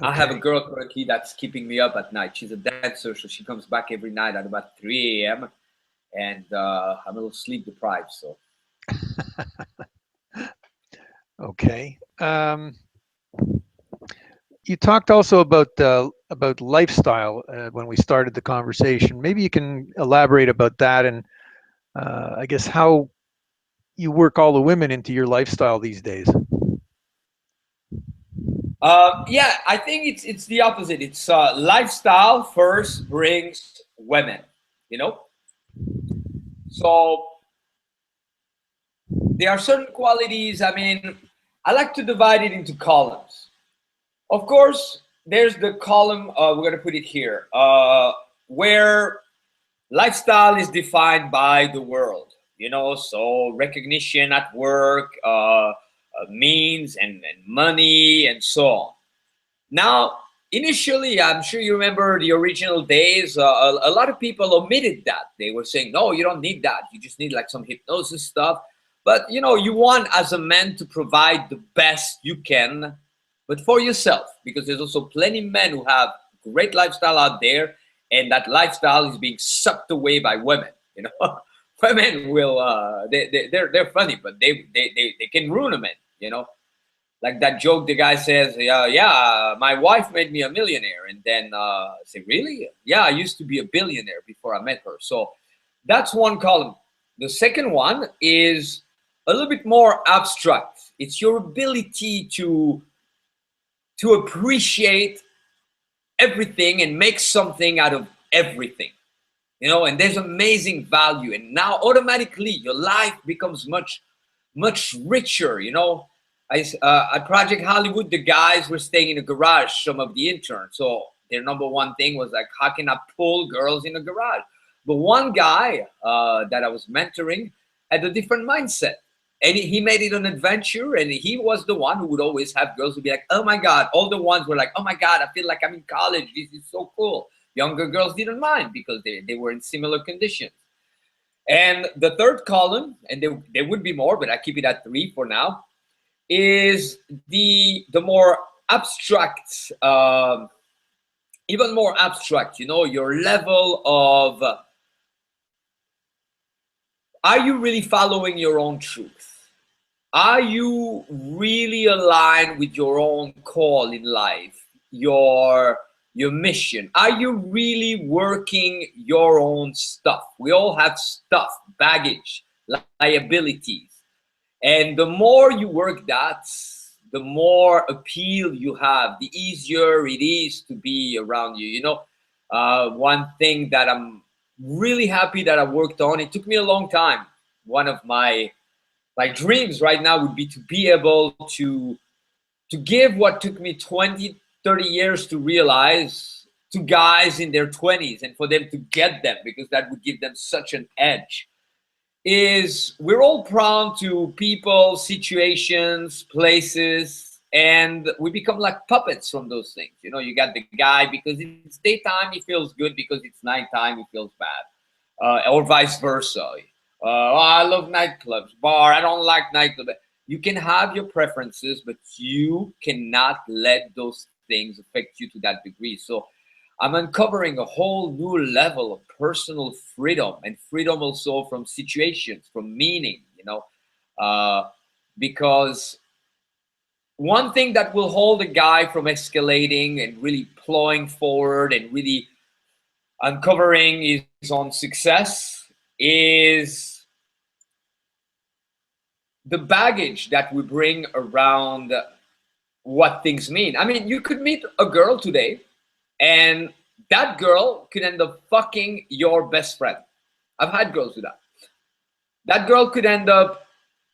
B: I have a
A: Okay.
B: girl currently that's keeping me up at night. She's a dancer, so she comes back every night at about 3 a.m. And I'm a little sleep deprived. So,
A: Okay. You talked also about lifestyle when we started the conversation. Maybe you can elaborate about that and I guess how you work all the women into your lifestyle these days.
B: yeah, I think it's the opposite. It's lifestyle first brings women. You know, so there are certain qualities. I mean, I like to divide it into columns. Of course, there's the column. We're gonna put it here, where lifestyle is defined by the world. You know, so recognition at work, means and money and so on. Now, initially, I'm sure you remember the original days. A lot of people omitted that. They were saying, "No, you don't need that. You just need like some hypnosis stuff." But you know, you want as a man to provide the best you can, but for yourself, because there's also plenty of men who have great lifestyle out there, and that lifestyle is being sucked away by women. You know, women will they're funny, but they can ruin a man. You know, like that joke the guy says, yeah, my wife made me a millionaire. And then I say, really? Yeah, I used to be a billionaire before I met her. So that's one column. The second one is a little bit more abstract. It's your ability to appreciate everything and make something out of everything. You know, and there's amazing value. And now automatically your life becomes much richer. You know, at Project Hollywood, the guys were staying in a garage, some of the interns. So their number one thing was like, how can I pull girls in a garage? But one guy that I was mentoring had a different mindset. And he made it an adventure. And he was the one who would always have girls who would be like, oh my God. All the ones were like, oh my God, I feel like I'm in college. This is so cool. Younger girls didn't mind because they were in similar conditions. And the third column, and there would be more, but I keep it at three for now, is the more abstract, even more abstract. You know, your level of are you really following your own truth? Are you really aligned with your own call in life, your mission? Are you really working your own stuff? We all have stuff, baggage, liabilities. And the more you work that, the more appeal you have, the easier it is to be around you. You know, one thing that I'm really happy that I worked on, it took me a long time. One of my dreams right now would be to be able to give what took me 20, 30 years to realize to guys in their 20s, and for them to get them, because that would give them such an edge. Is we're all prone to people, situations, places, and we become like puppets from those things. You know, you got the guy because it's daytime, he feels good, because it's nighttime, he feels bad, or vice versa. Oh, I love nightclubs, bar. I don't like nightclubs. You can have your preferences, but you cannot let those things affect you to that degree. So I'm uncovering a whole new level of personal freedom, and freedom also from situations, from meaning, you know, because one thing that will hold a guy from escalating and really plowing forward and really uncovering his own success is the baggage that we bring around what things mean. I mean, you could meet a girl today, and that girl could end up fucking your best friend. I've had girls do that. That girl could end up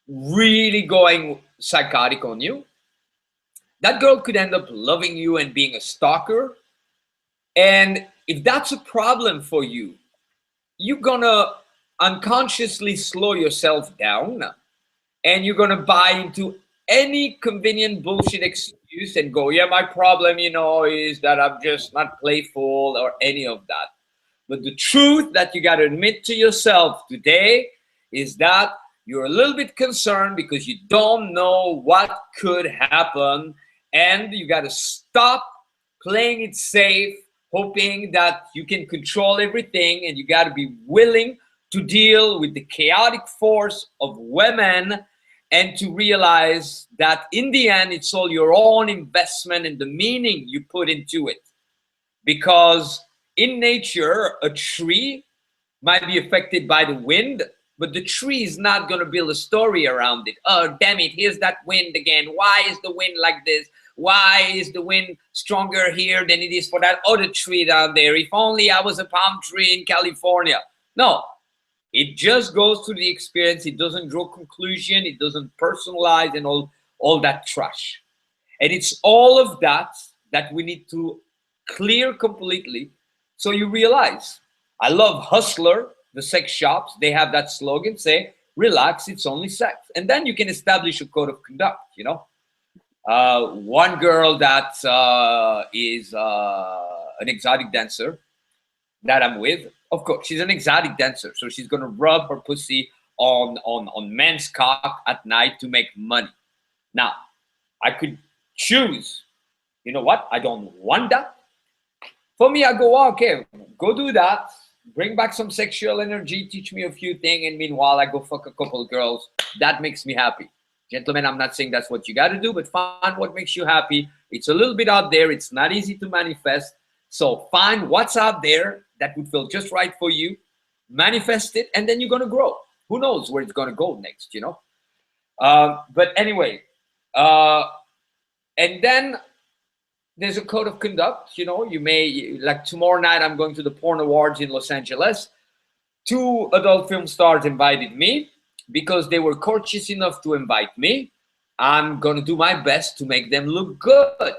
B: really going psychotic on you. That girl could end up loving you and being a stalker. And if that's a problem for you, you're gonna unconsciously slow yourself down, and you're gonna buy into any convenient bullshit excuse and go, yeah, my problem, is that I'm just not playful or any of that. But the truth that you got to admit to yourself today is that you're a little bit concerned because you don't know what could happen, and you got to stop playing it safe, hoping that you can control everything, and you got to be willing to deal with the chaotic force of women, and to realize that in the end it's all your own investment and the meaning you put into it. Because in nature, a tree might be affected by the wind, but the tree is not going to build a story around it. Oh, damn it, here's that wind again. Why is the wind like this? Why is the wind stronger here than it is for that other tree down there? If only I was a palm tree in California. No, it just goes through the experience. It doesn't draw conclusion. It doesn't personalize and all that trash. And it's all of that that we need to clear completely. So you realize, I love Hustler, the sex shops. They have that slogan, say, relax, it's only sex. And then you can establish a code of conduct. One girl that is an exotic dancer that I'm with, of course, she's an exotic dancer. So she's going to rub her pussy on men's cock at night to make money. Now, I could choose, you know what? I don't want that. For me, I go, oh, okay, go do that. Bring back some sexual energy, teach me a few things, and meanwhile, I go fuck a couple girls. That makes me happy. Gentlemen, I'm not saying that's what you got to do, but find what makes you happy. It's a little bit out there. It's not easy to manifest. So find what's out there that would feel just right for you, manifest it, and then you're going to grow. Who knows where it's going to go next. But anyway, and then there's a code of conduct. You may, like tomorrow night, I'm going to the Porn Awards in Los Angeles. 2 adult film stars invited me because they were courteous enough to invite me. I'm going to do my best to make them look good,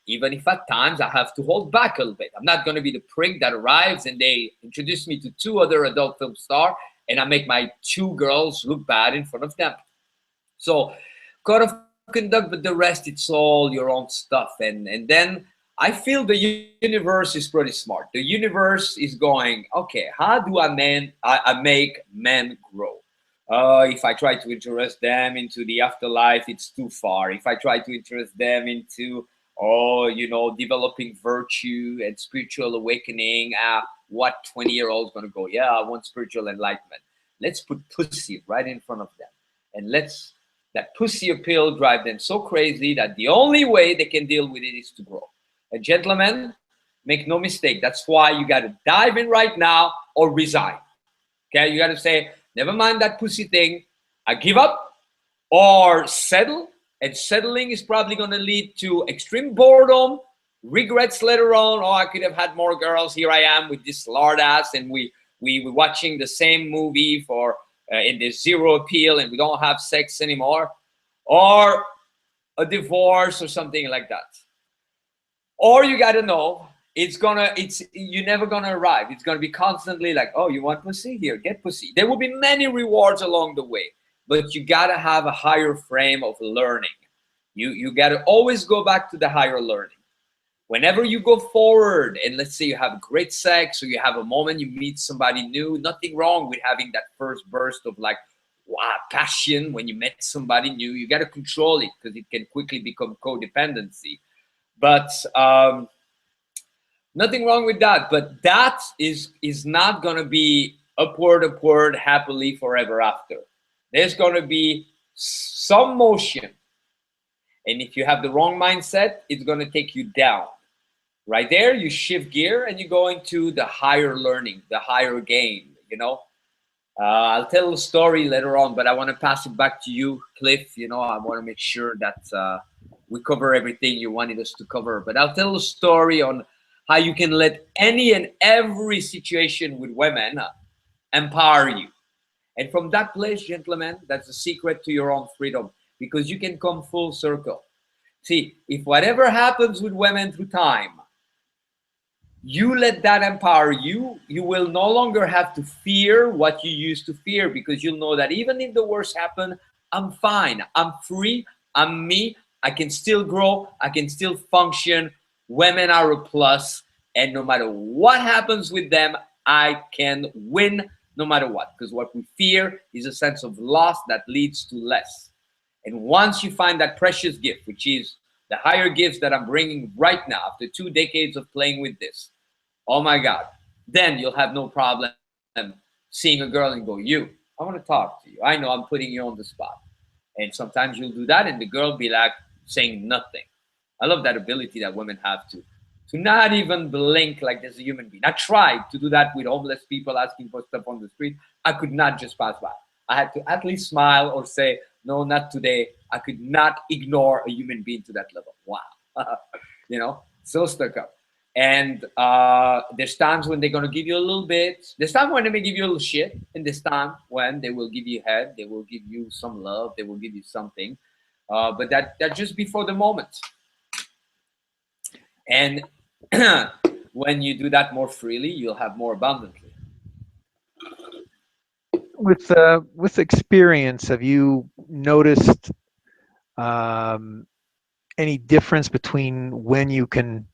B: even if at times I have to hold back a little bit. I'm not going to be the prick that arrives and they introduce me to 2 other adult film stars and I make my 2 girls look bad in front of them. So code of conduct, but the rest, it's all your own stuff. And then I feel the universe is pretty smart. The universe is going, okay, how do I make men grow? If I try to interest them into the afterlife, it's too far. If I try to interest them into, developing virtue and spiritual awakening, what 20-year-old's gonna go, yeah, I want spiritual enlightenment. Let's put pussy right in front of them. And let's that pussy appeal drive them so crazy that the only way they can deal with it is to grow. And gentlemen, make no mistake, that's why you got to dive in right now or resign. Okay, you got to say, never mind that pussy thing, I give up, or settle. And settling is probably going to lead to extreme boredom, regrets later on. Oh, I could have had more girls. Here I am with this lard ass, and we were watching the same movie for and there's zero appeal and we don't have sex anymore, or a divorce or something like that. Or you got to know you're never gonna arrive. It's gonna be constantly like, oh, you want pussy? Here, get pussy. There will be many rewards along the way, but you gotta have a higher frame of learning. You gotta always go back to the higher learning. Whenever you go forward, and let's say you have great sex or you have a moment, you meet somebody new, nothing wrong with having that first burst of like, wow, passion when you met somebody new. You got to control it because it can quickly become codependency. But nothing wrong with that. But that is not going to be upward, happily forever after. There's going to be some motion. And if you have the wrong mindset, it's going to take you down. Right there, you shift gear and you go into the higher learning, the higher game, I'll tell a story later on, but I want to pass it back to you, Cliff. You know, I want to make sure that we cover everything you wanted us to cover. But I'll tell a story on how you can let any and every situation with women empower you. And from that place, gentlemen, that's the secret to your own freedom, because you can come full circle. See, if whatever happens with women through time, you let that empower you, you will no longer have to fear what you used to fear, because you'll know that even if the worst happen, I'm fine, I'm free, I'm me, I can still grow, I can still function. Women are a plus, and no matter what happens with them, I can win no matter what, because what we fear is a sense of loss that leads to less. And once you find that precious gift, which is the higher gifts that I'm bringing right now after 2 decades of playing with this, oh my God, then you'll have no problem seeing a girl and go, I want to talk to you. I know I'm putting you on the spot. And sometimes you'll do that and the girl be like saying nothing. I love that ability that women have to not even blink like there's a human being. I tried to do that with homeless people asking for stuff on the street. I could not just pass by. I had to at least smile or say, no, not today. I could not ignore a human being to that level. Wow. You know, so stuck up. And there's times when they're going to give you a little bit. There's times when they may give you a little shit. And there's time when they will give you head. They will give you some love. They will give you something. But that just before the moment. And when you do that more freely, you'll have more abundantly.
A: With experience, have you noticed any difference between when you can,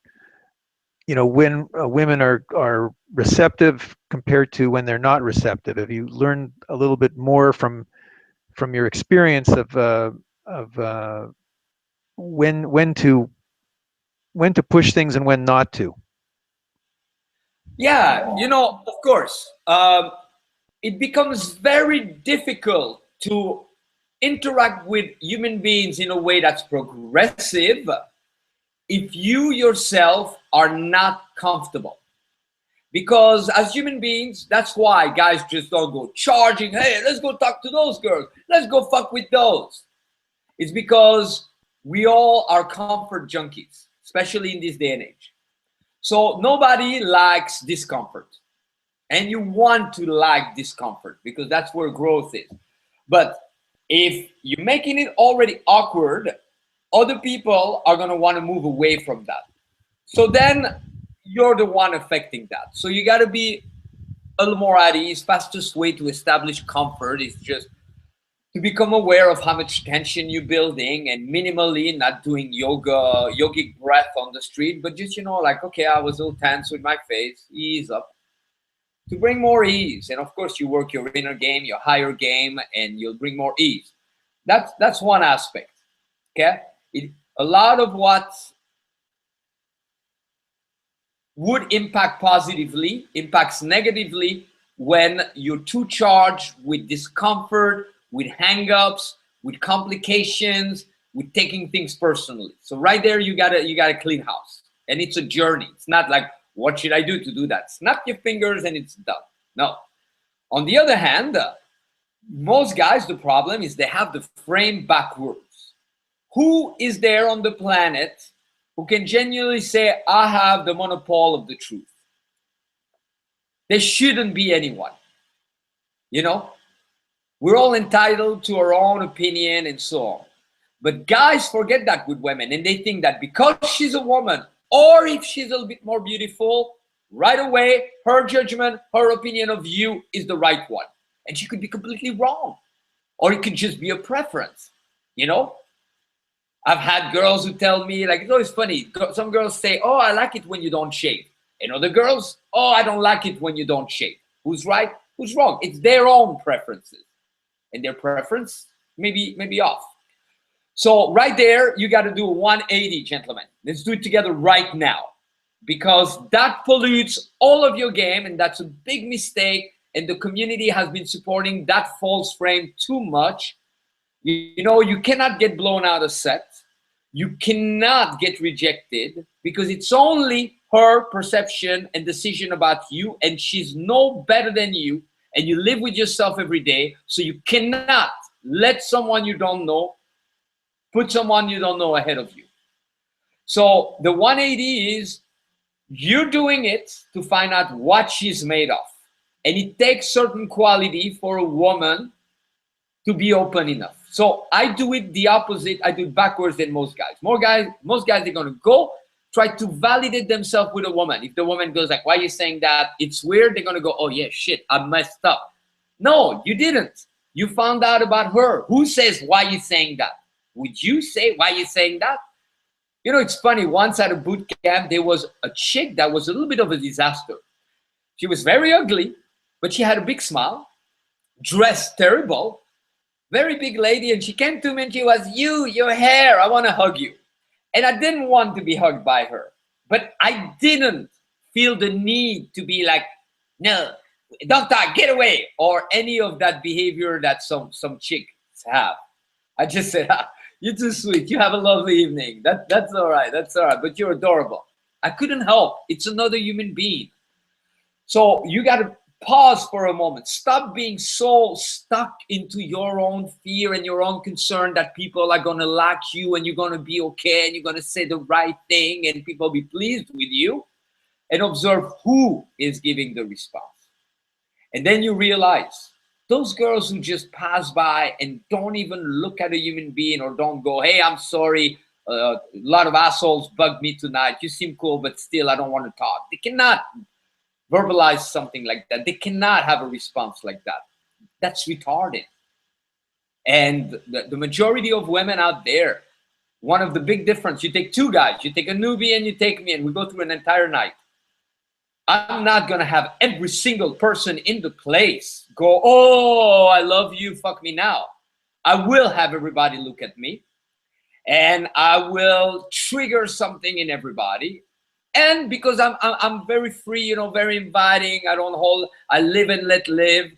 A: when women are receptive compared to when they're not receptive? Have you learned a little bit more from your experience of when to push things and when not to?
B: Yeah, of course. It becomes very difficult to interact with human beings in a way that's progressive if you yourself are not comfortable. Because as human beings, that's why guys just don't go charging, hey, let's go talk to those girls, let's go fuck with those. It's because we all are comfort junkies, especially in this day and age. So nobody likes discomfort. And you want to like discomfort because that's where growth is. But if you're making it already awkward, other people are going to want to move away from that. So then you're the one affecting that. So you got to be a little more at ease. Fastest way to establish comfort is just to become aware of how much tension you're building, and minimally not doing yogic breath on the street, but just, like, okay, I was a little tense with my face, ease up to bring more ease. And of course, you work your inner game, your higher game, and you'll bring more ease. That's one aspect. Okay, a lot of what would impact positively impacts negatively when you're too charged with discomfort, with hang-ups, with complications, with taking things personally. So right there, you gotta clean house, and it's a journey. It's not like, what should I do to do that? Snap your fingers and it's done. No. On the other hand, most guys, the problem is they have the frame backwards. Who is there on the planet who can genuinely say, I have the monopoly of the truth? There shouldn't be anyone. We're all entitled to our own opinion and so on. But guys forget that with women, and they think that because she's a woman, or if she's a little bit more beautiful, right away, her judgment, her opinion of you is the right one. And she could be completely wrong. Or it could just be a preference. I've had girls who tell me, like, it's always funny. Some girls say, oh, I like it when you don't shave. And other girls, oh, I don't like it when you don't shave. Who's right? Who's wrong? It's their own preferences. And their preference may be off. So right there, you got to do a 180, gentlemen. Let's do it together right now, because that pollutes all of your game, and that's a big mistake. And the community has been supporting that false frame too much. You cannot get blown out of set. You cannot get rejected, because it's only her perception and decision about you, and she's no better than you. and you live with yourself every day, so you cannot let someone you don't know put someone you don't know ahead of you. So the 180 is you're doing it to find out what she's made of. And it takes certain quality for a woman to be open enough. So I do it the opposite. I do it backwards than most guys. Most guys, they're gonna go try to validate themselves with a woman. If the woman goes like, "Why are you saying that? It's weird," they're gonna go, "Oh yeah, shit, I messed up." No, you didn't. You found out about her. Who says, "Why are you saying that"? Would you say, "Why are you saying that"? You know, it's funny. Once at a boot camp, there was a chick that was a little bit of a disaster. She was very ugly, but she had a big smile, dressed terrible, very big lady, and she came to me and she was, your hair, I want to hug you. And I didn't want to be hugged by her, but I didn't feel the need to be like, "No, don't talk, get away," or any of that behavior that some chicks have. I just said, "You're too sweet, you have a lovely evening, that's all right, but you're adorable." I couldn't help, it's another human being. So you got to pause for a moment. Stop being so stuck into your own fear and your own concern that people are going to like you and you're going to be okay and you're going to say the right thing and people will be pleased with you, and observe who is giving the response. And then you realize those girls who just pass by and don't even look at a human being or don't go, "Hey, I'm sorry, a lot of assholes bugged me tonight. You seem cool, but still I don't want to talk." They cannot verbalize something like that. They cannot have a response like that. That's retarded. And the majority of women out there, one of the big difference, you take two guys, you take a newbie and you take me, and we go through an entire night. I'm not going to have every single person in the place go, "Oh, I love you, fuck me now." I will have everybody look at me, and I will trigger something in everybody. And because I'm very free, you know, very inviting, I don't hold, I live and let live,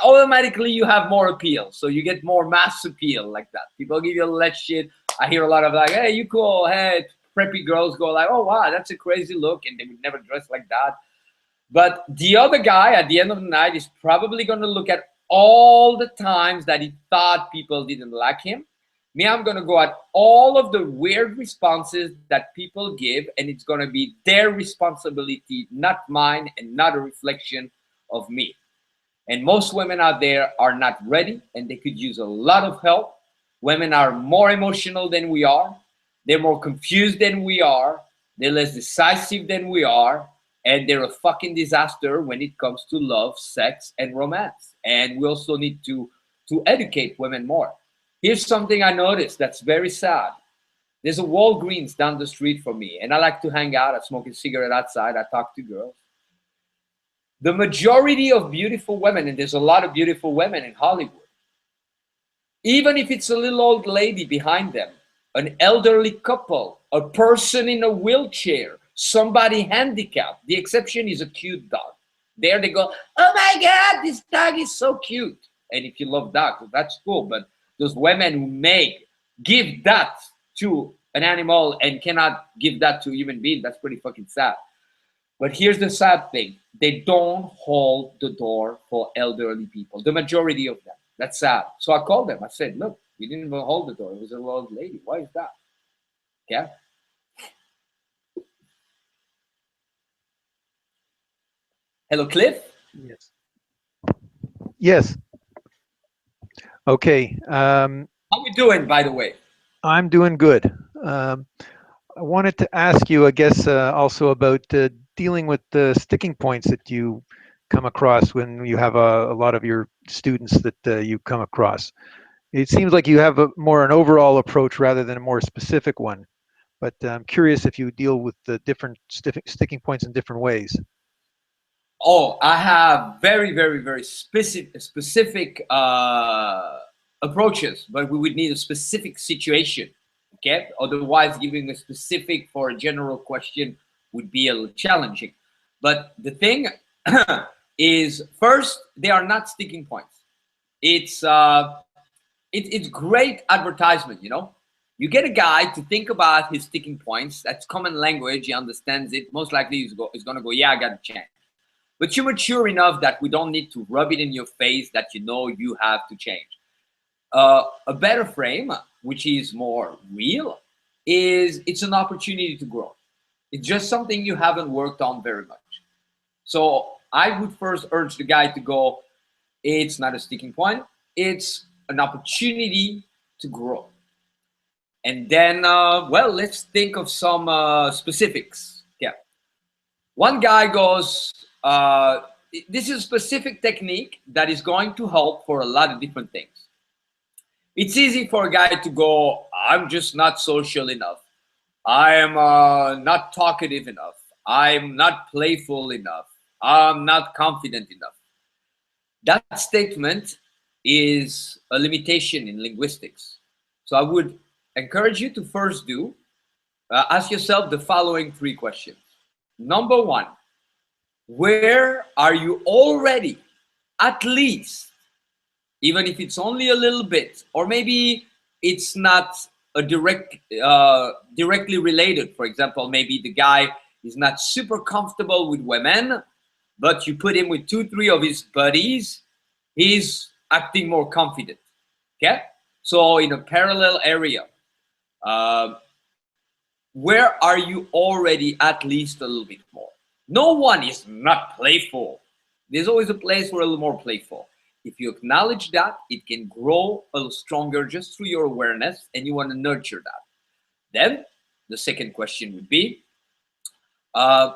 B: automatically you have more appeal. So you get more mass appeal like that. People give you a lot of shit. I hear a lot of like, "Hey, you cool." Hey, preppy girls go like, "Oh wow, that's a crazy look," and they would never dress like that. But the other guy at the end of the night is probably going to look at all the times that he thought people didn't like him. Me, I'm going to go at all of the weird responses that people give, and it's going to be their responsibility, not mine, and not a reflection of me. And most women out there are not ready, and they could use a lot of help. Women are more emotional than we are. They're more confused than we are. They're less decisive than we are. And they're a fucking disaster when it comes to love, sex, and romance. And we also need to educate women more. Here's something I noticed that's very sad. There's a Walgreens down the street from me, and I like to hang out. I smoke a cigarette outside. I talk to girls. The majority of beautiful women, and there's a lot of beautiful women in Hollywood, even if it's a little old lady behind them, an elderly couple, a person in a wheelchair, somebody handicapped. The exception is a cute dog. There they go, "Oh my God, this dog is so cute." And if you love dogs, that's cool. But those women who give that to an animal and cannot give that to a human being, that's pretty fucking sad. But here's the sad thing. They don't hold the door for elderly people, the majority of them. That's sad. So I called them. I said, "Look, you didn't even hold the door. It was an old lady. Why is that?" Yeah. Hello, Cliff.
A: Yes. Yes. Okay.
B: How we doing, by the way?
A: I'm doing good. I wanted to ask you, I guess, also about dealing with the sticking points that you come across when you have a lot of your students that you come across. It seems like you have more an overall approach rather than a more specific one. But I'm curious if you deal with the different sticking points in different ways.
B: Oh, I have very, very, very specific approaches, but we would need a specific situation. Okay, otherwise, giving a specific for a general question would be a little challenging. But the thing is, first, they are not sticking points. It's great advertisement, you know. You get a guy to think about his sticking points. That's common language. He understands it. Most likely, he's going to go, "Yeah, I got a chance." but you're mature enough that we don't need to rub it in your face that you know you have to change. A better frame, which is more real, is it's an opportunity to grow. It's just something you haven't worked on very much. So I would first urge the guy to go, it's not a sticking point, it's an opportunity to grow. And then, well, let's think of some specifics. Yeah. One guy goes, this is a specific technique that is going to help for a lot of different things. It's easy for a guy to go, I'm just not social enough. I am not talkative enough. I'm not playful enough. I'm not confident enough. That statement is a limitation in linguistics. So I would encourage you to first do ask yourself the following three questions. Number one, where are you already, at least, even if it's only a little bit, or maybe it's not a directly related. For example, maybe the guy is not super comfortable with women, but you put him with 2, 3 of his buddies, he's acting more confident. Okay, so in a parallel area, uh, where are you already at least a little bit more? No one is not playful. There's always a place for a little more playful. If you acknowledge that, it can grow a little stronger just through your awareness, and you want to nurture that. Then the second question would be, uh,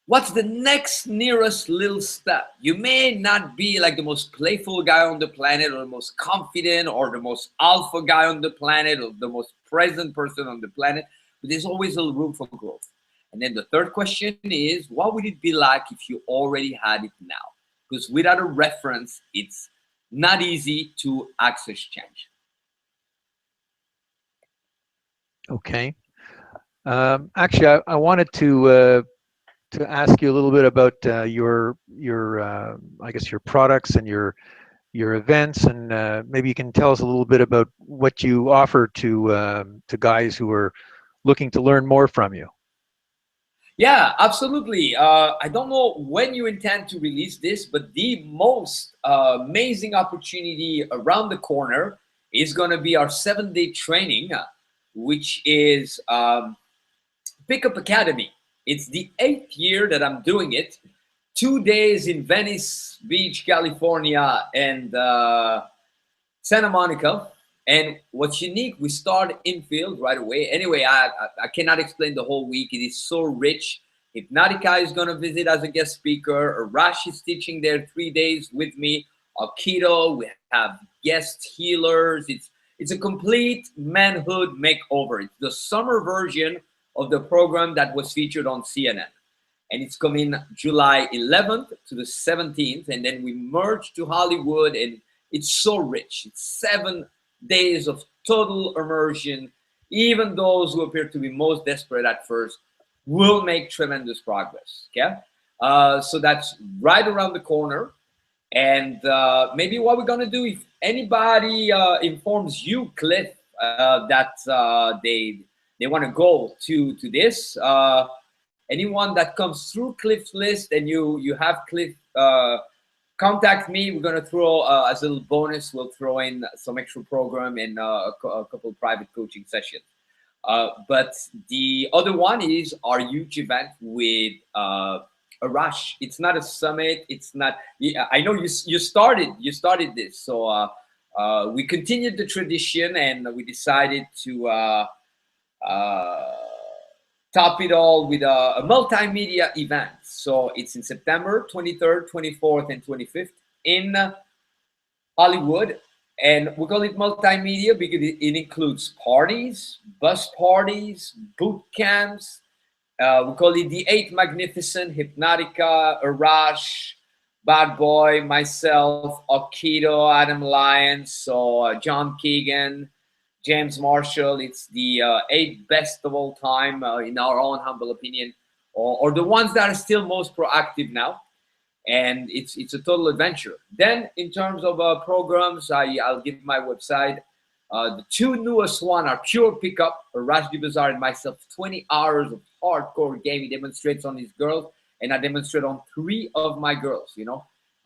B: what's the next nearest little step? You may not be like the most playful guy on the planet, or the most confident, or the most alpha guy on the planet, or the most present person on the planet, but there's always a little room for growth. And then the third question is, what would it be like if you already had it now? Because without a reference, it's not easy to access change.
A: Okay. Actually, I wanted to ask you a little bit about your I guess your products and your events, and maybe you can tell us a little bit about what you offer to guys who are looking to learn more from you.
B: Yeah, absolutely. I don't know when you intend to release this, but the most amazing opportunity around the corner is going to be our 7-day training, which is Pickup Academy. It's the 8th year that I'm doing it. 2 days in Venice Beach, California, and Santa Monica. And what's unique, we start Infield right away. Anyway, I cannot explain the whole week. It is so rich. Hypnotica is going to visit as a guest speaker. Arash is teaching there 3 days with me. Keto, we have guest healers. It's a complete manhood makeover. It's the summer version of the program that was featured on CNN. And it's coming July 11th to the 17th. And then we merge to Hollywood, and it's so rich. It's 7 days of total immersion. Even those who appear to be most desperate at first will make tremendous progress. Okay, so that's right around the corner. And maybe what we're gonna do, if anybody informs you, Cliff, that they want to go to this, anyone that comes through Cliff's list, and you have Cliff contact me. We're gonna throw as a little bonus. We'll throw in some extra program and a couple of private coaching sessions. But the other one is our huge event with Arash. It's not a summit. It's not. I know you started this, so we continued the tradition, and we decided to top it all with a multimedia event. So it's in September 23rd, 24th, and 25th in Hollywood. And we call it multimedia because it includes parties, bus parties, boot camps. We call it the 8 Magnificent: Hypnotica, Arash, Bad Boy, myself, Okito, Adam Lyons, so John Keegan, James Marshall. It's the 8 best of all time, in our own humble opinion, or the ones that are still most proactive now. And it's a total adventure. Then in terms of programs, I'll give my website. The 2 newest one are Pure Pickup, Arash Dubazar and myself. 20 hours of hardcore game he demonstrates on his girls, and I demonstrate on three of my girls,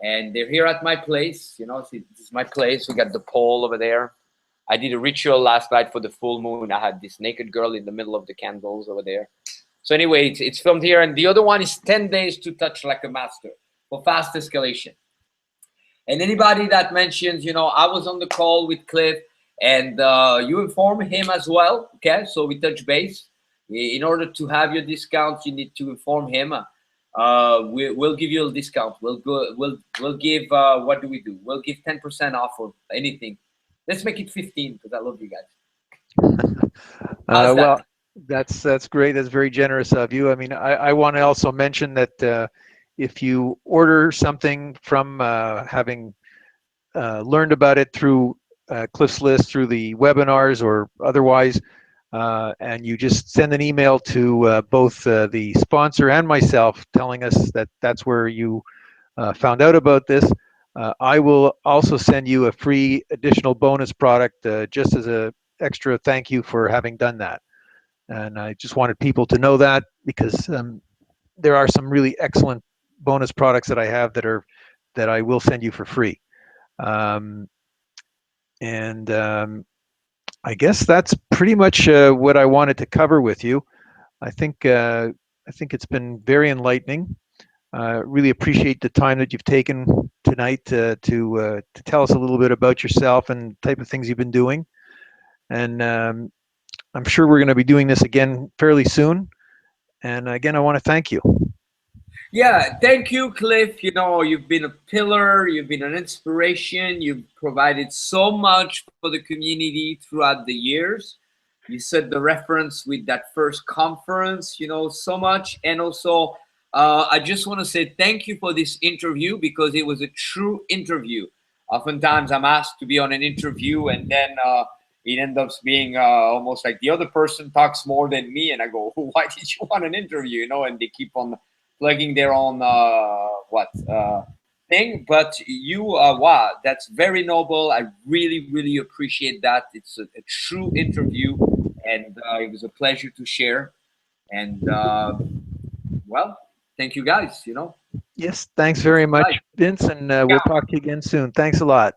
B: and they're here at my place. See, this is my place. We got the pole over there. I did a ritual last night for the full moon. I had this naked girl in the middle of the candles over there. So anyway, it's filmed here, and the other one is 10 days to touch like a master for fast escalation. And anybody that mentions, I was on the call with Cliff, and you inform him as well. Okay, so we touch base. In order to have your discount, you need to inform him. We'll give you a discount. We'll give. What do we do? We'll give 10% off of anything. Let's make it 15 because I love you guys. How's
A: Well,
B: that?
A: that's great. That's very generous of you. I mean, I want to also mention that if you order something from having learned about it through Cliff's List, through the webinars or otherwise, and you just send an email to both the sponsor and myself telling us that that's where you found out about this, I will also send you a free additional bonus product just as a extra thank you for having done that. And I just wanted people to know that because there are some really excellent bonus products that I have that I will send you for free. Um, and I guess that's pretty much what I wanted to cover with you. I think I think it's been very enlightening. Really appreciate the time that you've taken tonight to tell us a little bit about yourself and the type of things you've been doing. And I'm sure we're going to be doing this again fairly soon. And again, I want to thank you.
B: Yeah, thank you, Cliff. You've been a pillar, you've been an inspiration, you've provided so much for the community throughout the years. You set the reference with that first conference, so much. And also, I just want to say thank you for this interview because it was a true interview. Oftentimes, I'm asked to be on an interview, and then it ends up being almost like the other person talks more than me, and I go, "Why did you want an interview?" And they keep on plugging their own thing. But you, wow, that's very noble. I really, really appreciate that. It's a true interview, and it was a pleasure to share. And well, thank you guys.
A: Yes, thanks
B: Peace
A: very
B: and light.
A: much, Vince, and we'll
B: Yeah.
A: talk to you again soon. Thanks a lot.